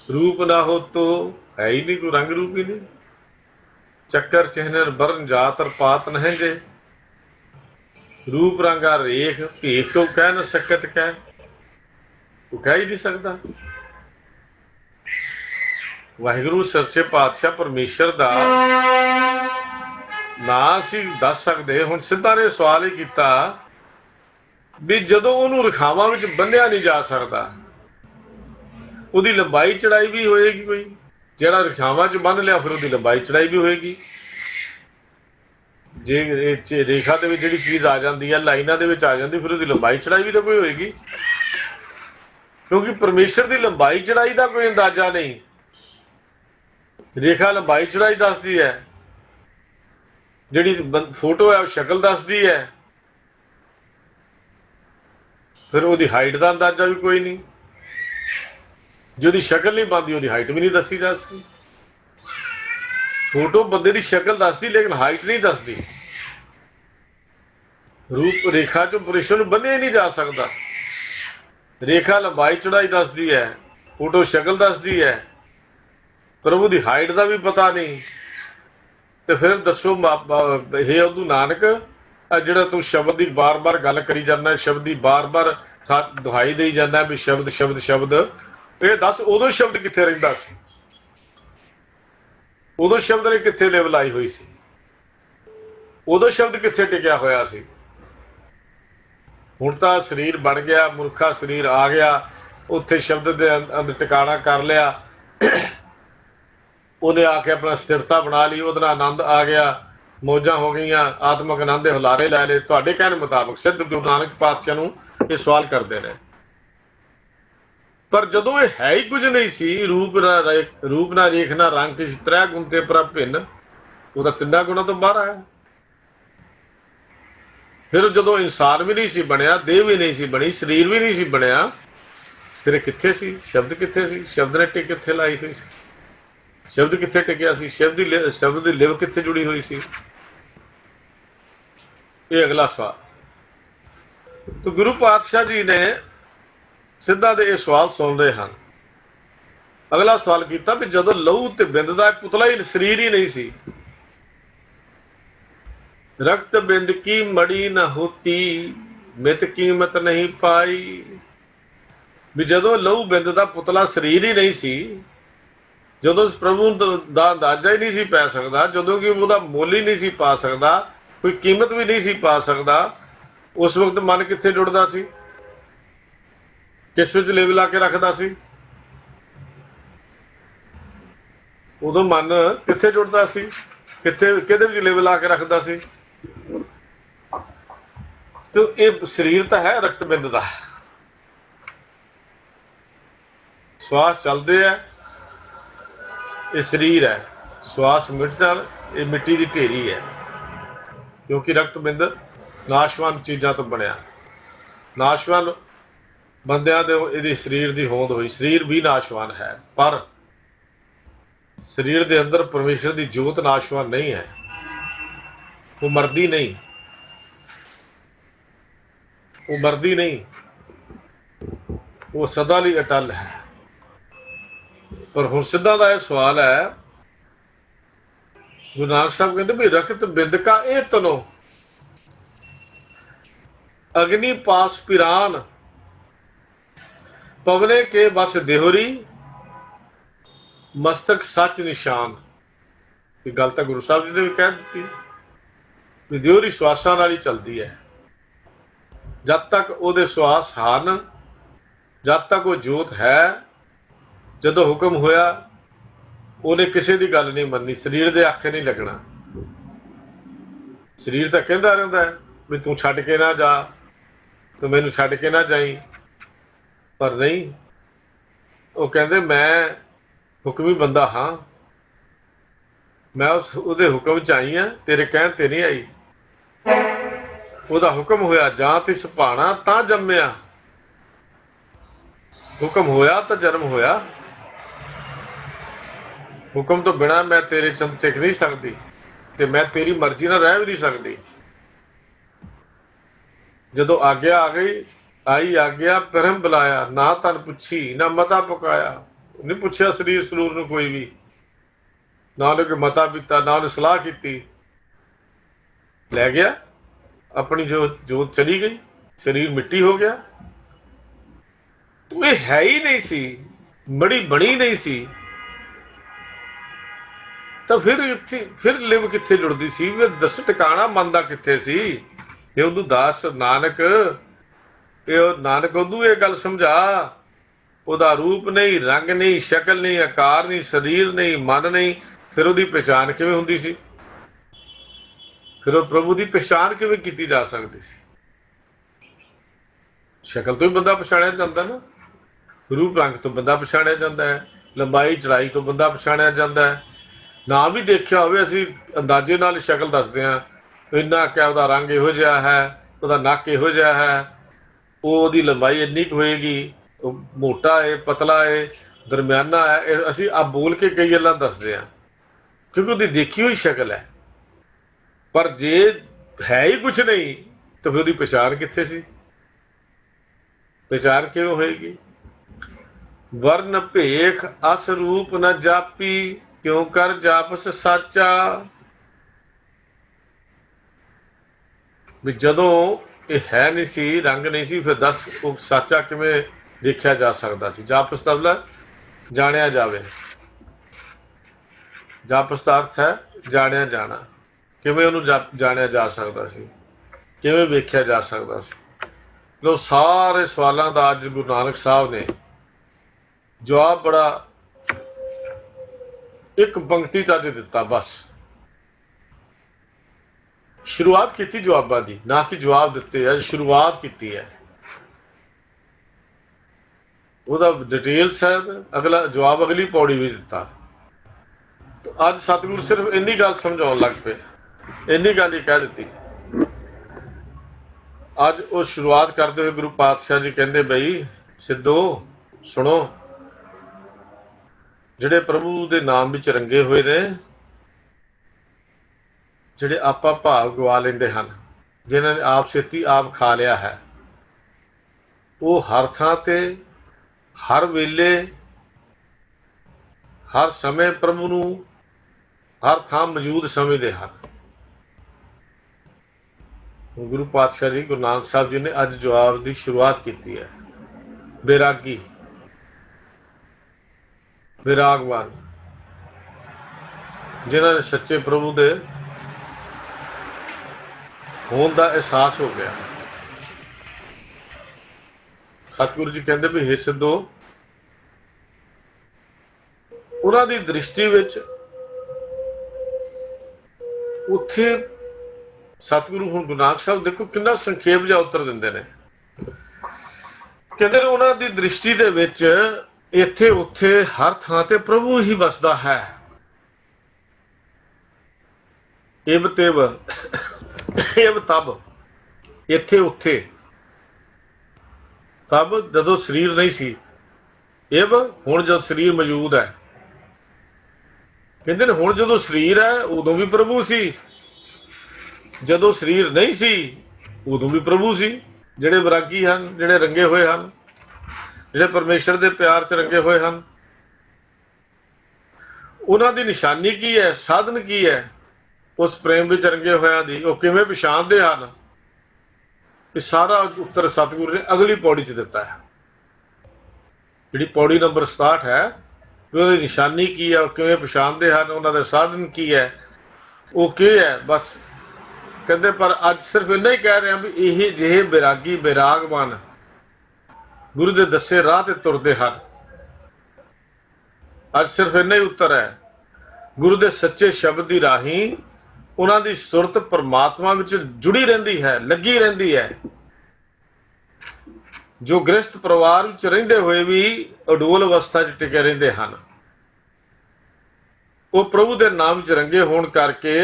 ਰੂਪ ਨਾ ਹੋ ਤੋ ਹੈ ਹੀ ਨਹੀਂ, ਕੋਈ ਰੰਗ ਰੂਪ ਹੀ ਨਹੀਂ। ਚੱਕਰ ਚਿਹਨਰ ਬਰਨ ਜਾਤਰ ਪਾਤ ਨਹੀਂ ਜੇ, ਰੂਪ ਰੰਗਾ ਰੇਖ ਭੇਖ ਕੋ ਕਹਿ ਨਾ ਸਕਤ ਕਹਿ, ਉਹ ਕਹਿ ਹੀ ਨਹੀਂ ਸਕਦਾ। ਵਾਹਿਗੁਰੂ ਸੱਚੇ ਪਾਤਸ਼ਾਹ ਪਰਮੇਸ਼ਰ ਦਾ ਨਾਂ ਅਸੀਂ ਦੱਸ ਸਕਦੇ। ਹੁਣ ਸਿੱਧਾ ਨੇ ਸਵਾਲ ਹੀ ਕੀਤਾ ਵੀ ਜਦੋਂ ਉਹਨੂੰ ਰੇਖਾਵਾਂ ਵਿੱਚ ਬੰਨਿਆ ਨਹੀਂ ਜਾ ਸਕਦਾ, ਉਹਦੀ ਲੰਬਾਈ ਚੜਾਈ ਵੀ ਹੋਏਗੀ ਕੋਈ? ਜਿਹੜਾ ਰੇਖਾਵਾਂ 'ਚ ਬੰਨ ਲਿਆ ਫਿਰ ਉਹਦੀ ਲੰਬਾਈ ਚੜਾਈ ਵੀ ਹੋਏਗੀ। ਜੇ ਰੇਖਾ ਦੇ ਵਿੱਚ ਜਿਹੜੀ ਚੀਜ਼ ਆ ਜਾਂਦੀ ਹੈ, ਲਾਈਨਾਂ ਦੇ ਵਿੱਚ ਆ ਜਾਂਦੀ, ਫਿਰ ਉਹਦੀ ਲੰਬਾਈ ਚੜਾਈ ਵੀ ਤਾਂ ਕੋਈ ਹੋਏਗੀ, ਕਿਉਂਕਿ ਪਰਮੇਸ਼ਰ ਦੀ ਲੰਬਾਈ ਚੜਾਈ ਦਾ ਕੋਈ ਅੰਦਾਜ਼ਾ ਨਹੀਂ। ਰੇਖਾ ਲੰਬਾਈ ਚੜਾਈ ਦੱਸਦੀ ਹੈ, ਜਿਹੜੀ ਫੋਟੋ ਹੈ ਉਹ ਸ਼ਕਲ ਦੱਸਦੀ ਹੈ, ਫਿਰ ਉਹਦੀ ਹਾਈਟ ਦਾ ਅੰਦਾਜ਼ਾ ਵੀ ਕੋਈ ਨਹੀਂ। ਜੇ ਉਹਦੀ ਸ਼ਕਲ ਨਹੀਂ ਬਣਦੀ, ਉਹਦੀ ਹਾਈਟ ਵੀ ਨਹੀਂ ਦੱਸੀ ਜਾ ਸਕਦੀ। ਫੋਟੋ ਬੰਦੇ ਦੀ ਸ਼ਕਲ ਦੱਸਦੀ, ਲੇਕਿਨ ਹਾਈਟ ਨਹੀਂ ਦੱਸਦੀ। ਰੂਪ ਰੇਖਾ ਚੋਂ ਪਰਮੇਸ਼ਰ ਨੂੰ ਬੰਨਿਆ ਨਹੀਂ ਜਾ ਸਕਦਾ। ਰੇਖਾ ਲੰਬਾਈ ਚੜਾਈ ਦੱਸਦੀ ਹੈ, ਫੋਟੋ ਸ਼ਕਲ ਦੱਸਦੀ ਹੈ, ਪ੍ਰਭੂ ਦੀ ਹਾਈਟ ਦਾ ਵੀ ਪਤਾ ਨਹੀਂ। ਤੇ ਫਿਰ ਦੱਸੋ ਹੇ ਉਦੋਂ ਨਾਨਕ, ਜਿਹੜਾ ਤੂੰ ਸ਼ਬਦ ਦੀ ਬਾਰ-ਬਾਰ ਗੱਲ ਕਰੀ ਜਾਂਦਾ, ਸ਼ਬਦ ਦੀ ਬਾਰ-ਬਾਰ ਦੁਹਾਈ ਦੇਈ ਜਾਂਦਾ ਵੀ ਸ਼ਬਦ ਸ਼ਬਦ ਸ਼ਬਦ, ਇਹ ਦੱਸ ਉਦੋਂ ਸ਼ਬਦ ਕਿੱਥੇ ਰਹਿੰਦਾ ਸੀ? ਉਦੋਂ ਸ਼ਬਦ ਨੇ ਕਿੱਥੇ ਲਿਵ ਲਾਈ ਹੋਈ ਸੀ? ਉਦੋਂ ਸ਼ਬਦ ਕਿੱਥੇ ਟਿਕਿਆ ਹੋਇਆ ਸੀ? ਹੁਣ ਤਾਂ ਸਰੀਰ ਬਣ ਗਿਆ, ਮੁਰਖਾ ਸਰੀਰ ਆ ਗਿਆ, ਉੱਥੇ ਸ਼ਬਦ ਦੇ ਅੰਦਰ ਟਿਕਾਣਾ ਕਰ ਲਿਆ, ਉਹਨੇ ਆ ਕੇ ਆਪਣਾ ਸਥਿਰਤਾ ਬਣਾ ਲਈ, ਉਹਦੇ ਨਾਲ ਆਨੰਦ ਆ ਗਿਆ, ਮੌਜਾਂ ਹੋ ਗਈਆਂ, ਆਤਮਕ ਆਨੰਦ ਦੇ ਹੁਲਾਰੇ ਲੈ ਲਏ। ਤੁਹਾਡੇ ਕਹਿਣ ਮੁਤਾਬਕ ਸਿੱਧ ਗੁਰੂ ਨਾਨਕ ਪਾਤਸ਼ਾਹ ਨੂੰ ਇਹ ਸਵਾਲ ਕਰਦੇ ਨੇ। ਪਰ ਜਦੋਂ ਇਹ ਹੈ ਹੀ ਕੁਝ ਨਹੀਂ ਸੀ, ਰੂਪ ਨਾ ਰੇਖ ਨਾ ਰੰਗ, ਕਿਸੇ ਤ੍ਰੈ ਗੁਣ ਤੇ ਪ੍ਰਭ ਭਿੰਨ, ਉਹਦਾ ਤਿੰਨਾਂ ਗੁਣਾਂ ਤੋਂ ਬਾਹਰ ਆਇਆ। ਫਿਰ ਜਦੋਂ ਇਨਸਾਨ ਵੀ ਨਹੀਂ ਸੀ ਬਣਿਆ, ਦੇਹ ਵੀ ਨਹੀਂ ਸੀ ਬਣੀ, ਸਰੀਰ ਵੀ ਨਹੀਂ ਸੀ ਬਣਿਆ, ਫਿਰ ਕਿੱਥੇ ਸੀ? ਸ਼ਬਦ ਕਿੱਥੇ ਸੀ? ਸ਼ਬਦ ਨੇ ਟਿਕ ਕਿੱਥੇ ਲਾਈ ਹੋਈ ਸੀ? ਸ਼ਬਦ ਕਿੱਥੇ ਟਿਕਿਆ ਸੀ? ਸ਼ਬਦ ਦੀ ਲਿਵ ਕਿੱਥੇ ਜੁੜੀ ਹੋਈ ਸੀ? ਇਹ ਅਗਲਾ ਸਵਾਲ। ਤਾਂ ਗੁਰੂ ਪਾਤਸ਼ਾਹ ਜੀ ਨੇ सिद्धा दे ये सवाल सुन रहे हैं। अगला सवाल किया भी जदों लहू ते बिंद का पुतला ही शरीर ही नहीं सी, रक्त बिंद की मड़ी न होती मित कीमत नहीं पाई। भी जदों लहू बिंद का पुतला शरीर ही नहीं सी, जदों प्रभु का अंदाजा ही नहीं सी पै सकता, जदों कि उसका मुल ही नहीं सी पा सकता, कोई कीमत भी नहीं सी पा सकता, उस वक्त मन कित्थे जुड़दा सी, किस विच लिव ला के रखदा सी? उदों मन कित्थे जुड़दा सी, कित्थे किहदे विच लिव ला के रखदा सी? तो ये शरीर तो है रक्त बिंद का, श्वास चलते है, ये शरीर है, श्वास मिट जान ये मिट्टी की ढेरी है, क्योंकि रक्त बिंद नाशवान चीज़ों तो बनया, नाशवान बंदियां दे इहदी शरीर की होंद हुई, शरीर भी नाशवान है, पर शरीर के अंदर परमेश्वर की जोत नाशवान नहीं है, वो मरदी नहीं, वो मरदी नहीं, वो सदा ਲਈ अटल है। पर हुण सिद्धा का यह सवाल है, गुरु नानक साहब कहते भी रक्त बिंद का ए तनो अग्नि पास पिरान पवने के बस देहोरी मस्तक सच निशान। ये गल तो गुरु साहब जी ने भी कह दी भी देहोरी श्वासां नाल ही चलती है, जब तक वो श्वास हन, जब तक वो जोत है, जदों हुक्म होया उन्हें किसी की गल नहीं मननी, शरीर के आखे नहीं लगना, शरीर तो कहता रहता है भी तू छड्ड के ना जा, तू मैनू छड्ड के ना जाई, पर नहीं, वो कहते मैं हुक्मी बंदा हाँ, मैं उस उहदे हुक्म च आई हाँ, तेरे कहण ते नहीं आई, उहदा हुक्म होया जां तिस भाणा तां जम्मिया, हुक्म होया तो जन्म होया, हुक्म तो बिना मैं तेरे चंद टिक नहीं सकती, ते मैं तेरी मर्जी ना रह भी नहीं सकती। जदों आग्या आ गई, आई आग्या परम बुलाया, ना तन पुछी ना मता पकाया, नहीं पूछा शरीर सरूर नूं कोई भी, ना उन्हें मता पीता, ना उन्हें सलाह की, लै गया अपनी जोत चली गई, शरीर मिट्टी हो गया। तो ये है ही नहीं सी, बड़ी बनी नहीं सी, तो फिर लिव कित्थे जुड़दी सी, फिर दस टिकाणा मन दा कित्थे सी? ये उदू दास नानक, नानक उदू ये गल समझा, उहदा रूप नहीं, रंग नहीं, शक्ल नहीं, आकार नहीं, शरीर नहीं, मन नहीं, फिर उहदी पहचान किवें हुंदी सी? फिर वो प्रभु की पहचान किवें कीती जा सकती सी? शक्ल तो ही बंदा पछाणिया जांदा ना, रूप रंग तो बंदा पछाणिया जांदा है, लंबाई चढ़ाई तो बंदा पछाणिया जांदा है, ना भी देखिया होवे असीं अंदाजे नाल शक्ल दसदे हां, इन्ना क्या उहदा रंग इहो जिहा है, उहदा नक इहो जिहा है, उहदी लंबाई इन्नी क होएगी, मोटा है पतला है दरम्याना है, असीं आ बोल के कई गल्लां दसदे हां क्योंकि उहदी देखी हुई शक्ल है। पर जे है ही कुछ नहीं तो फिर उहदी पहचान कित्थे सी? पहचान किवें होएगी? वर्ण भेख अस रूप न जापी, क्यों कर जापस साचा। भी जदों ये है नहीं सी, रंग नहीं सी, फिर दस वो साचा किवें देखा जा सकता सी? जापस का मतलब जानिया जावे, जापस का अर्थ है जानिया जाना, किवें उहनूं जानिया जा सकता सी, किवें वेख्या जा सकता सी? लो सारे सवालों का अज गुरु नानक साहब ने जवाब बड़ा एक पंक्ति च दिता, बस शुरुआत की जवाबों की, ना कि जवाब दिते है, शुरुआत की है, वह डिटेल्स है, अगला जवाब अगली पौड़ी भी दिता। तो अज सतगुरु सिर्फ इन्नी गल समझाउण लग पे, इन्नी गल ही कह दी। अज वो शुरुआत करते हुए गुरु पातशाह जी कहते बई सिद्धो सुनो, जिहड़े प्रभु के नाम विच रंगे हुए ने, जिहड़े आपा भाव गवा लेंदे हन, जिन्हां ने आप छेती आप खा लिया है, वो हर थां ते हर वेले हर समय प्रभु नूं हर थां मौजूद समझते हैं। गुरु पातशाह जी गुरु नानक साहब जी ने अज जवाब की शुरुआत की है। बैरागी विरागवान जिन्होंने सच्चे प्रभु के होने का एहसास हो गया। सतगुरु जी कहते भी हे सिद्धो, उन्होंने दृष्टि विच उत्थे सतगुरु हुण गुरु नानक साहब देखो कितना संखेप जा उत्तर दिंदे ने। कहते उन्होंने दृष्टि दे विच इत्थे उत्थे हर थां ते प्रभु ही वसदा है। इब तिब इब तब इत्थे उत्थे तब जदों शरीर नहीं सी, इब हुण जद शरीर मौजूद है। कहते हुण जदों शरीर है उदों भी प्रभु सी, जदों शरीर नहीं सी उदों भी प्रभु सी। जिहड़े वैरागी हन, जिहड़े रंगे हुए हन, जिहड़े परमेश्वर दे प्यार च रंगे हुए हन, उन्हां दी निशानी की है, साधन की है उस प्रेम विच रंगे होया दी, वो किवें पछाणदे हन। ये सारा उत्तर सतगुरु ने अगली पौड़ी च दिता है। जिहड़ी पौड़ी नंबर 67 है, उहदी निशानी की है, किवें पछाणदे हन, उन्हां दे साधन की है, वो की है। बस कहते पर अज सिर्फ इन्ना ही कह रहे हैं भी यही जिहे बैरागी बैरागवान गुरु के दसे राह ते तुरदे हन। अज सिर्फ इन्ना ही उत्तर है। गुरु के सच्चे शब्द की राही उन्हां दी सुरत परमात्मा विच जुड़ी रहिंदी है, लगी रहिंदी है। जो गृहस्थ परिवार विच रहिंदे होए भी अडोल अवस्था च टिके रहिंदे हन, वो प्रभु के नाम च रंगे होण करके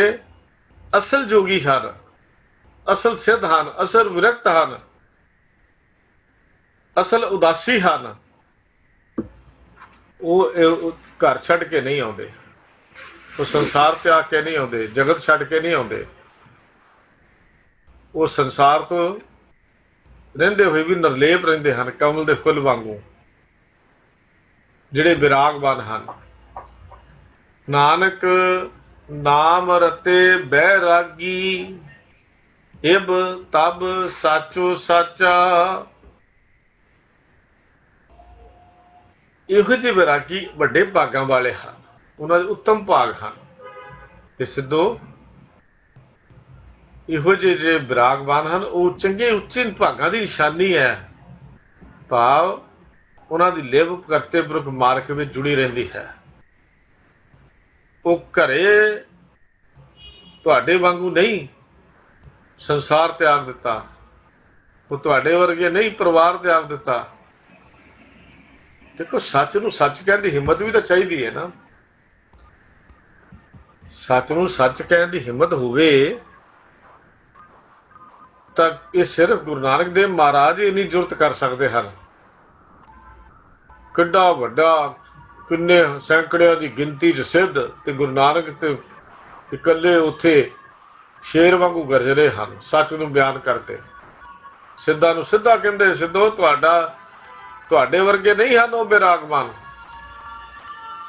असल जोगी हन, असल सिद्ध हन, असल विरक्त हन, असल उदासी हन। वो घर छड़ के नहीं आते, वो संसार त्याग के नहीं आते, जगत छड़ के नहीं आते। वो संसार तो रहिंदे हुए भी निर्लेप रहिंदे हन, कमल के फुल वांगू, जिहड़े विरागवान हन। नानक नाम रते बैरागी, इब तब साचो साचा। इहो ਜਿਹੇ वैरागी ਵੱਡੇ ਭਾਗਾਂ वाले ਹਨ, ਉਹਨਾਂ ਦੇ उत्तम भाग ਹਨ। ਤੇ ਸਿੱਧੋ ਇਹੋ ਜਿਹੇ ਜਿਹੜੇ ਵਿਰਾਗਵਾਨ ਹਨ ਉਹ ਚੰਗੇ ਉੱਚੇ ਭਾਗਾਂ ਦੀ ਨਿਸ਼ਾਨੀ ਹੈ। ਭਾਵ ਉਹਨਾਂ ਦੀ ਲਿਵ ਕਰਤੇ ਪੁਰਖ ਮਾਰਗ ਵਿੱਚ ਜੁੜੀ ਰਹਿੰਦੀ ਹੈ। ਉਹ ਘਰੇ ਤੁਹਾਡੇ ਵਾਂਗੂ ਨਹੀਂ ਸੰਸਾਰ ਤਿਆਗ ਦਿੱਤਾ, ਉਹ ਤੁਹਾਡੇ ਵਰਗੇ ਨਹੀਂ ਪਰਿਵਾਰ ਤਿਆਗ ਦਿੱਤਾ। देखो सच नूं सच कहण दी हिम्मत भी तो चाहिए है ना। सच नूं सच कहण दी हिम्मत होवे तां ये सिर्फ गुरु नानक देव महाराज इन्नी जुरत कर सकते हैं। किड्डा वड्डा किन्ने सैकड़ियां दी गिनती च सिद्ध ते गुरु नानक ते इकल्ले उत्थे शेर वांगू गरज रहे हैं, सच नूं बयान करते। सिद्धा नूं सिद्धा कहंदे, सिद्धो ਤੁਹਾਡੇ ਵਰਗੇ नहीं ਹਨ ਉਹ ਬੇਰਾਗਵਾਨ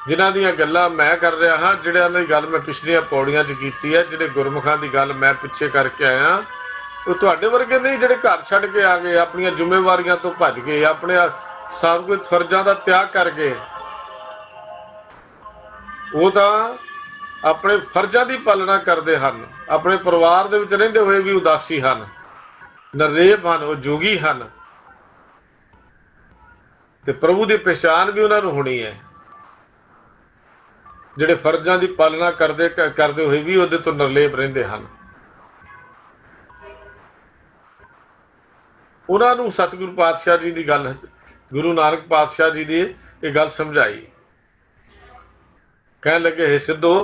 ਜਿਨ੍ਹਾਂ ਦੀਆਂ ਗੱਲਾਂ मैं कर रहा हाँ, ਜਿਹੜਿਆਂ ਦੀ ਗੱਲ मैं ਪਿਛਲੀਆਂ ਪੌੜੀਆਂ 'ਚ ਕੀਤੀ ਹੈ, ਜਿਹੜੇ ਗੁਰਮੁਖਾਂ ਦੀ ਗੱਲ मैं ਪਿੱਛੇ ਕਰਕੇ ਆਇਆ, ਉਹ ਤੁਹਾਡੇ ਵਰਗੇ ਨਹੀਂ ਜਿਹੜੇ ਘਰ ਛੱਡ ਕੇ ਆ ਗਏ, ਆਪਣੀਆਂ ਜ਼ਿੰਮੇਵਾਰੀਆਂ ਤੋਂ ਭੱਜ ਗਏ, ਆਪਣੇ ਸਭ ਕੁਝ ਫਰਜ਼ਾਂ ਦਾ ਤਿਆਗ ਕਰ ਗਏ। ਉਹ ਤਾਂ ਆਪਣੇ ਫਰਜ਼ਾਂ ਦੀ ਪਾਲਣਾ ਕਰਦੇ ਹਨ, ਆਪਣੇ ਪਰਿਵਾਰ ਦੇ ਵਿੱਚ ਰਹਿੰਦੇ ਹੋਏ ਵੀ ਉਦਾਸੀ ਹਨ, ਨਿਰਲੇਪ ਹਨ, ਉਹ ਜੋਗੀ ਹਨ। ਤੇ ਪ੍ਰਭੂ ਦੀ ਪਛਾਣ ਵੀ ਉਹਨਾਂ ਨੂੰ ਹੋਣੀ ਹੈ, ਜਿਹੜੇ ਫਰਜ਼ਾਂ ਦੀ ਪਾਲਣਾ ਕਰਦੇ ਹੋਏ ਵੀ ਉਹਦੇ ਤੋਂ ਨਿਰਲੇਪ ਰਹਿੰਦੇ ਹਨ। ਉਹਨਾਂ ਨੂੰ ਸਤਿਗੁਰੂ ਪਾਤਸ਼ਾਹ ਜੀ ਦੀ ਗੱਲ, ਗੁਰੂ ਨਾਨਕ ਪਾਤਸ਼ਾਹ ਜੀ ਦੀ ਇਹ ਗੱਲ ਸਮਝਾਈ। ਕਹਿਣ ਲੱਗੇ, हे ਸਿੱਧੋ,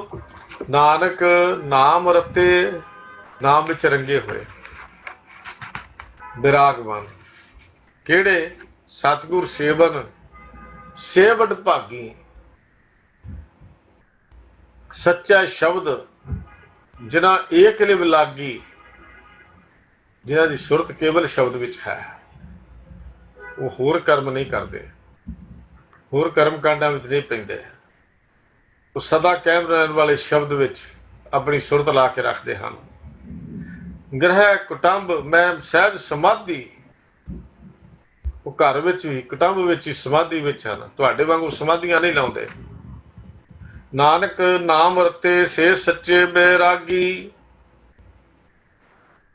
ਨਾਨਕ ਨਾਮ ਰਤੇ ਨਾਮ ਵਿੱਚ ਰੰਗੇ ਹੋਏ ਵਿਰਾਗਵਾਨ ਕਿਹੜੇ? सतगुर सेवन सेवट भागी, सच्चा शब्द जिन्हां एक लिव लागी, जिन्हां दी सुरत केवल शब्द विच है, वो होर कर्म नहीं करते। ਹੋਰ ਕਰਮ ਕਾਂਡਾਂ ਵਿੱਚ ਨਹੀਂ ਪੈਂਦੇ। ਉਹ ਸਦਾ ਕਾਇਮ ਰਹਿਣ ਵਾਲੇ ਸ਼ਬਦ ਵਿੱਚ ਆਪਣੀ ਸੁਰਤ ਲਾ ਕੇ ਰੱਖਦੇ ਹਨ। ਗ੍ਰਹਿ ਕੁਟੰਬ ਮੈਂ ਸਹਿਜ ਸਮਾਧੀ, ਉਹ ਘਰ ਵਿੱਚ ਵੀ ਕੁਟੰਬ ਵਿੱਚ ਹੀ ਸਮਾਧੀ ਵਿੱਚ ਹਨ, ਤੁਹਾਡੇ ਵਾਂਗੂ ਸਮਾਧੀਆਂ ਨਹੀਂ ਲਾਉਂਦੇ। ਨਾਨਕ ਨਾਮ ਰਤੇ ਸੇ ਸੱਚੇ ਬੈਰਾਗੀ,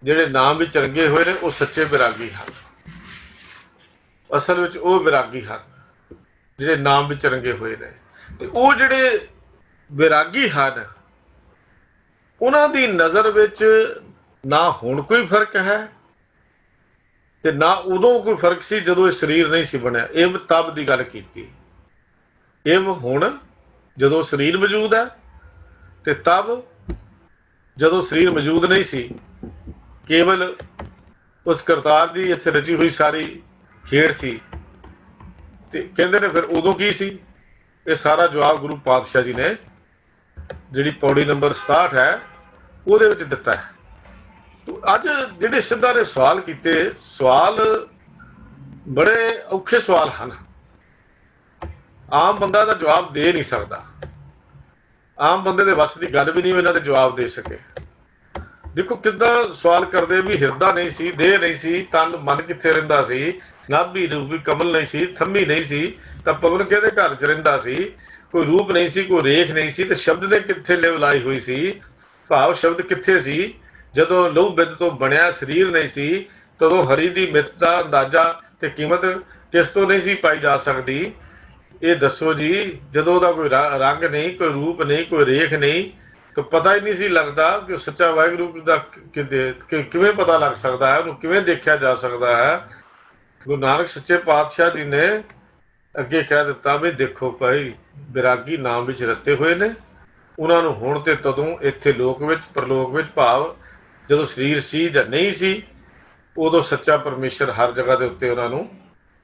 ਜਿਹੜੇ ਨਾਮ ਵਿੱਚ ਰੰਗੇ ਹੋਏ ਨੇ ਉਹ ਸੱਚੇ ਬੈਰਾਗੀ ਹਨ। ਅਸਲ ਵਿੱਚ ਉਹ ਬੈਰਾਗੀ ਹਨ ਜਿਹੜੇ ਨਾਮ ਵਿੱਚ ਰੰਗੇ ਹੋਏ ਨੇ। ਤੇ ਉਹ ਜਿਹੜੇ ਬੈਰਾਗੀ ਹਨ ਉਹਨਾਂ ਦੀ ਨਜ਼ਰ ਵਿੱਚ ਨਾ ਹੁਣ ਕੋਈ ਫਰਕ ਹੈ ਤੇ ਨਾ ਉਦੋਂ ਕੋਈ ਫਰਕ ਸੀ ਜਦੋਂ ਇਹ ਸਰੀਰ ਨਹੀਂ ਸੀ ਬਣਿਆ। ਇਹ ਤਬ ਦੀ ਗੱਲ ਕੀਤੀ। ਇਹ ਹੁਣ ਜਦੋਂ ਸਰੀਰ ਮੌਜੂਦ ਹੈ ਤੇ ਤਬ ਜਦੋਂ ਸਰੀਰ ਮੌਜੂਦ ਨਹੀਂ ਸੀ, ਕੇਵਲ ਉਸ ਕਰਤਾਰ ਦੀ ਇੱਥੇ ਰਚੀ ਹੋਈ ਸਾਰੀ ਖੇਡ ਸੀ। ਤੇ ਕਹਿੰਦੇ ਨੇ ਫਿਰ ਉਦੋਂ ਕੀ ਸੀ? ਇਹ ਸਾਰਾ ਜਵਾਬ ਗੁਰੂ ਪਾਤਸ਼ਾਹ ਜੀ ਨੇ ਜਿਹੜੀ ਪੌੜੀ ਨੰਬਰ 67 ਹੈ ਉਹਦੇ ਵਿੱਚ ਦਿੱਤਾ ਹੈ। ਅੱਜ ਜਿਹੜੇ ਸਿੱਧਾ ਨੇ ਸਵਾਲ ਕੀਤੇ, ਸਵਾਲ ਬੜੇ ਔਖੇ ਸਵਾਲ ਹਨ। ਆਮ ਬੰਦਾ ਦਾ ਜਵਾਬ ਦੇ ਨਹੀਂ ਸਕਦਾ। ਆਮ ਬੰਦੇ ਦੇ ਵੱਸ ਦੀ ਗੱਲ ਵੀ ਨਹੀਂ ਇਹਨਾਂ ਦੇ ਜਵਾਬ ਦੇ ਸਕੇ। ਦੇਖੋ ਕਿੱਦਾਂ ਸਵਾਲ ਕਰਦੇ ਵੀ ਹਿਰਦਾ ਨਹੀਂ ਸੀ, ਦੇਹ ਨਹੀਂ ਸੀ, ਤਨ ਮਨ ਕਿੱਥੇ ਰਹਿੰਦਾ ਸੀ, ਨਾਭੀ ਰੂਪੀ ਕਮਲ ਨਹੀਂ ਸੀ, ਥੰਮੀ ਨਹੀਂ ਸੀ ਤਾਂ ਪਵਨ ਕਿਹਦੇ ਘਰ 'ਚ ਰਹਿੰਦਾ ਸੀ, ਕੋਈ ਰੂਪ ਨਹੀਂ ਸੀ, ਕੋਈ ਰੇਖ ਨਹੀਂ ਸੀ ਤੇ ਸ਼ਬਦ ਨੇ ਕਿੱਥੇ ਲਿਵ ਲਾਈ ਹੋਈ ਸੀ। ਭਾਵ ਸ਼ਬਦ ਕਿੱਥੇ ਸੀ? ਜਦੋਂ ਲਹੂ ਬਿੰਦ ਤੋਂ ਬਣਿਆ ਸਰੀਰ ਨਹੀਂ ਸੀ ਤਦੋਂ ਹਰੀ ਦੀ ਮਿੱਤ ਦਾ ਅੰਦਾਜ਼ਾ ਤੇ ਕੀਮਤ ਕਿਸ ਤੋਂ ਨਹੀਂ ਸੀ ਪਾਈ ਜਾ ਸਕਦੀ? ਇਹ ਦੱਸੋ ਜੀ। ਜਦੋਂ ਉਹਦਾ ਕੋਈ ਰੰਗ ਨਹੀਂ, ਕੋਈ ਰੂਪ ਨਹੀਂ, ਕੋਈ ਰੇਖ ਨਹੀਂ ਤਾਂ ਪਤਾ ਹੀ ਨਹੀਂ ਸੀ ਲੱਗਦਾ ਕਿ ਸੱਚਾ ਵਾਹਿਗੁਰੂ ਦਾ ਕਿਵੇਂ ਪਤਾ ਲੱਗ ਸਕਦਾ ਹੈ, ਉਹਨੂੰ ਕਿਵੇਂ ਦੇਖਿਆ ਜਾ ਸਕਦਾ ਹੈ। ਗੁਰੂ ਨਾਨਕ ਸੱਚੇ ਪਾਤਸ਼ਾਹ ਜੀ ਨੇ ਅੱਗੇ ਕਹਿ ਦਿੱਤਾ ਵੀ ਦੇਖੋ ਭਾਈ, ਬੈਰਾਗੀ ਨਾਮ ਵਿੱਚ ਰੱਤੇ ਹੋਏ ਨੇ, ਉਹਨਾਂ ਨੂੰ ਹੁਣ ਤੇ ਤਦੋਂ ਇੱਥੇ ਲੋਕ ਵਿੱਚ ਪਰਲੋਕ ਵਿੱਚ, ਭਾਵ ਜਦੋਂ ਸਰੀਰ ਸੀ ਜਾਂ ਨਹੀਂ ਸੀ, ਉਦੋਂ ਸੱਚਾ ਪਰਮੇਸ਼ਰ ਹਰ ਜਗ੍ਹਾ ਦੇ ਉੱਤੇ ਉਹਨਾਂ ਨੂੰ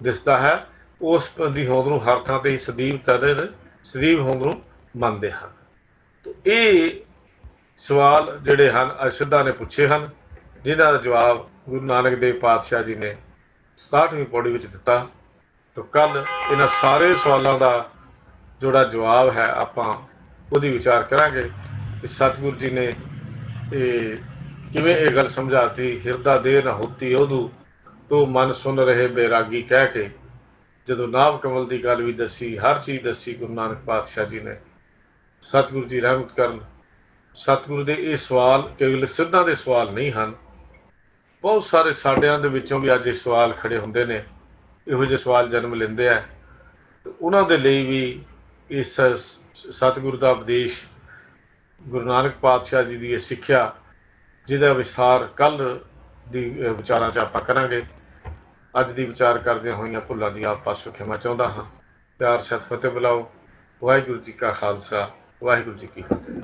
ਦਿਸਦਾ ਹੈ। ਉਸ ਦੀ ਹੋਂਦ ਨੂੰ ਹਰ ਥਾਂ ਤੇ ਸਦੀਵ ਤਰਨ ਸਦੀਵ ਹੋਂਦ ਨੂੰ ਮੰਨਦੇ ਹਨ। ਇਹ ਸਵਾਲ ਜਿਹੜੇ ਹਨ ਅੱਜ ਸਿੱਧਾ ਨੇ ਪੁੱਛੇ ਹਨ, ਜਿਨ੍ਹਾਂ ਦਾ ਜਵਾਬ ਗੁਰੂ ਨਾਨਕ ਦੇਵ ਪਾਤਸ਼ਾਹ ਜੀ ਨੇ 67ਵੀਂ ਪੌੜੀ ਵਿੱਚ ਦਿੱਤਾ। ਤਾਂ ਕੱਲ ਇਹਨਾਂ ਸਾਰੇ ਸਵਾਲਾਂ ਦਾ ਜਿਹੜਾ ਜਵਾਬ ਹੈ ਆਪਾਂ ਉਹਦੀ ਵਿਚਾਰ ਕਰਾਂਗੇ ਕਿ ਸਤਿਗੁਰੂ ਜੀ ਨੇ ਇਹ ਕਿਵੇਂ ਇਹ ਗੱਲ ਸਮਝਾਤੀ। ਹਿਰਦਾ ਦੇਹ ਨਾ ਹੋਤੀ ਉਦੋਂ ਤੋ ਮਨ ਸੁਣ ਰਹੇ ਬੈਰਾਗੀ ਕਹਿ ਕੇ ਜਦੋਂ ਨਾਭ ਕਮਲ ਦੀ ਗੱਲ ਵੀ ਦੱਸੀ, ਹਰ ਚੀਜ਼ ਦੱਸੀ ਗੁਰੂ ਨਾਨਕ ਪਾਤਸ਼ਾਹ ਜੀ ਨੇ। ਸਤਿਗੁਰੂ ਜੀ ਰਹਿਮਤ ਕਰਨ। ਸਤਿਗੁਰੂ ਦੇ ਇਹ ਸਵਾਲ ਕੇਵਲ ਸਿੱਧਾਂ ਦੇ ਸਵਾਲ ਨਹੀਂ ਹਨ, ਬਹੁਤ ਸਾਰੇ ਸਾਡਿਆਂ ਦੇ ਵਿੱਚੋਂ ਵੀ ਅੱਜ ਇਹ ਸਵਾਲ ਖੜੇ ਹੁੰਦੇ ਨੇ, ਇਹੋ ਜਿਹੇ ਸਵਾਲ ਜਨਮ ਲੈਂਦੇ ਆ। ਉਹਨਾਂ ਦੇ ਲਈ ਵੀ ਇਸ ਸਤਿਗੁਰੂ ਦਾ ਉਪਦੇਸ਼, ਗੁਰੂ ਨਾਨਕ ਪਾਤਸ਼ਾਹ ਜੀ ਦੀ ਇਹ ਸਿੱਖਿਆ, ਜਿਹਦਾ ਵਿਸਥਾਰ ਕੱਲ੍ਹ ਦੀ ਵਿਚਾਰਾਂ 'ਚ ਆਪਾਂ ਕਰਾਂਗੇ। ਅੱਜ ਦੀ ਵਿਚਾਰ ਕਰਦਿਆਂ ਹੋਈਆਂ ਭੁੱਲਾਂ ਦੀ ਆਪ ਪਾਸੋਂ ਖਿਮਾ ਚਾਹੁੰਦਾ ਹਾਂ। ਪਿਆਰ ਸਤਿ ਫਤਿਹ ਬੁਲਾਓ। ਵਾਹਿਗੁਰੂ ਜੀ ਕਾ ਖਾਲਸਾ, ਵਾਹਿਗੁਰੂ ਜੀ ਕੀ ਫਤਿਹ।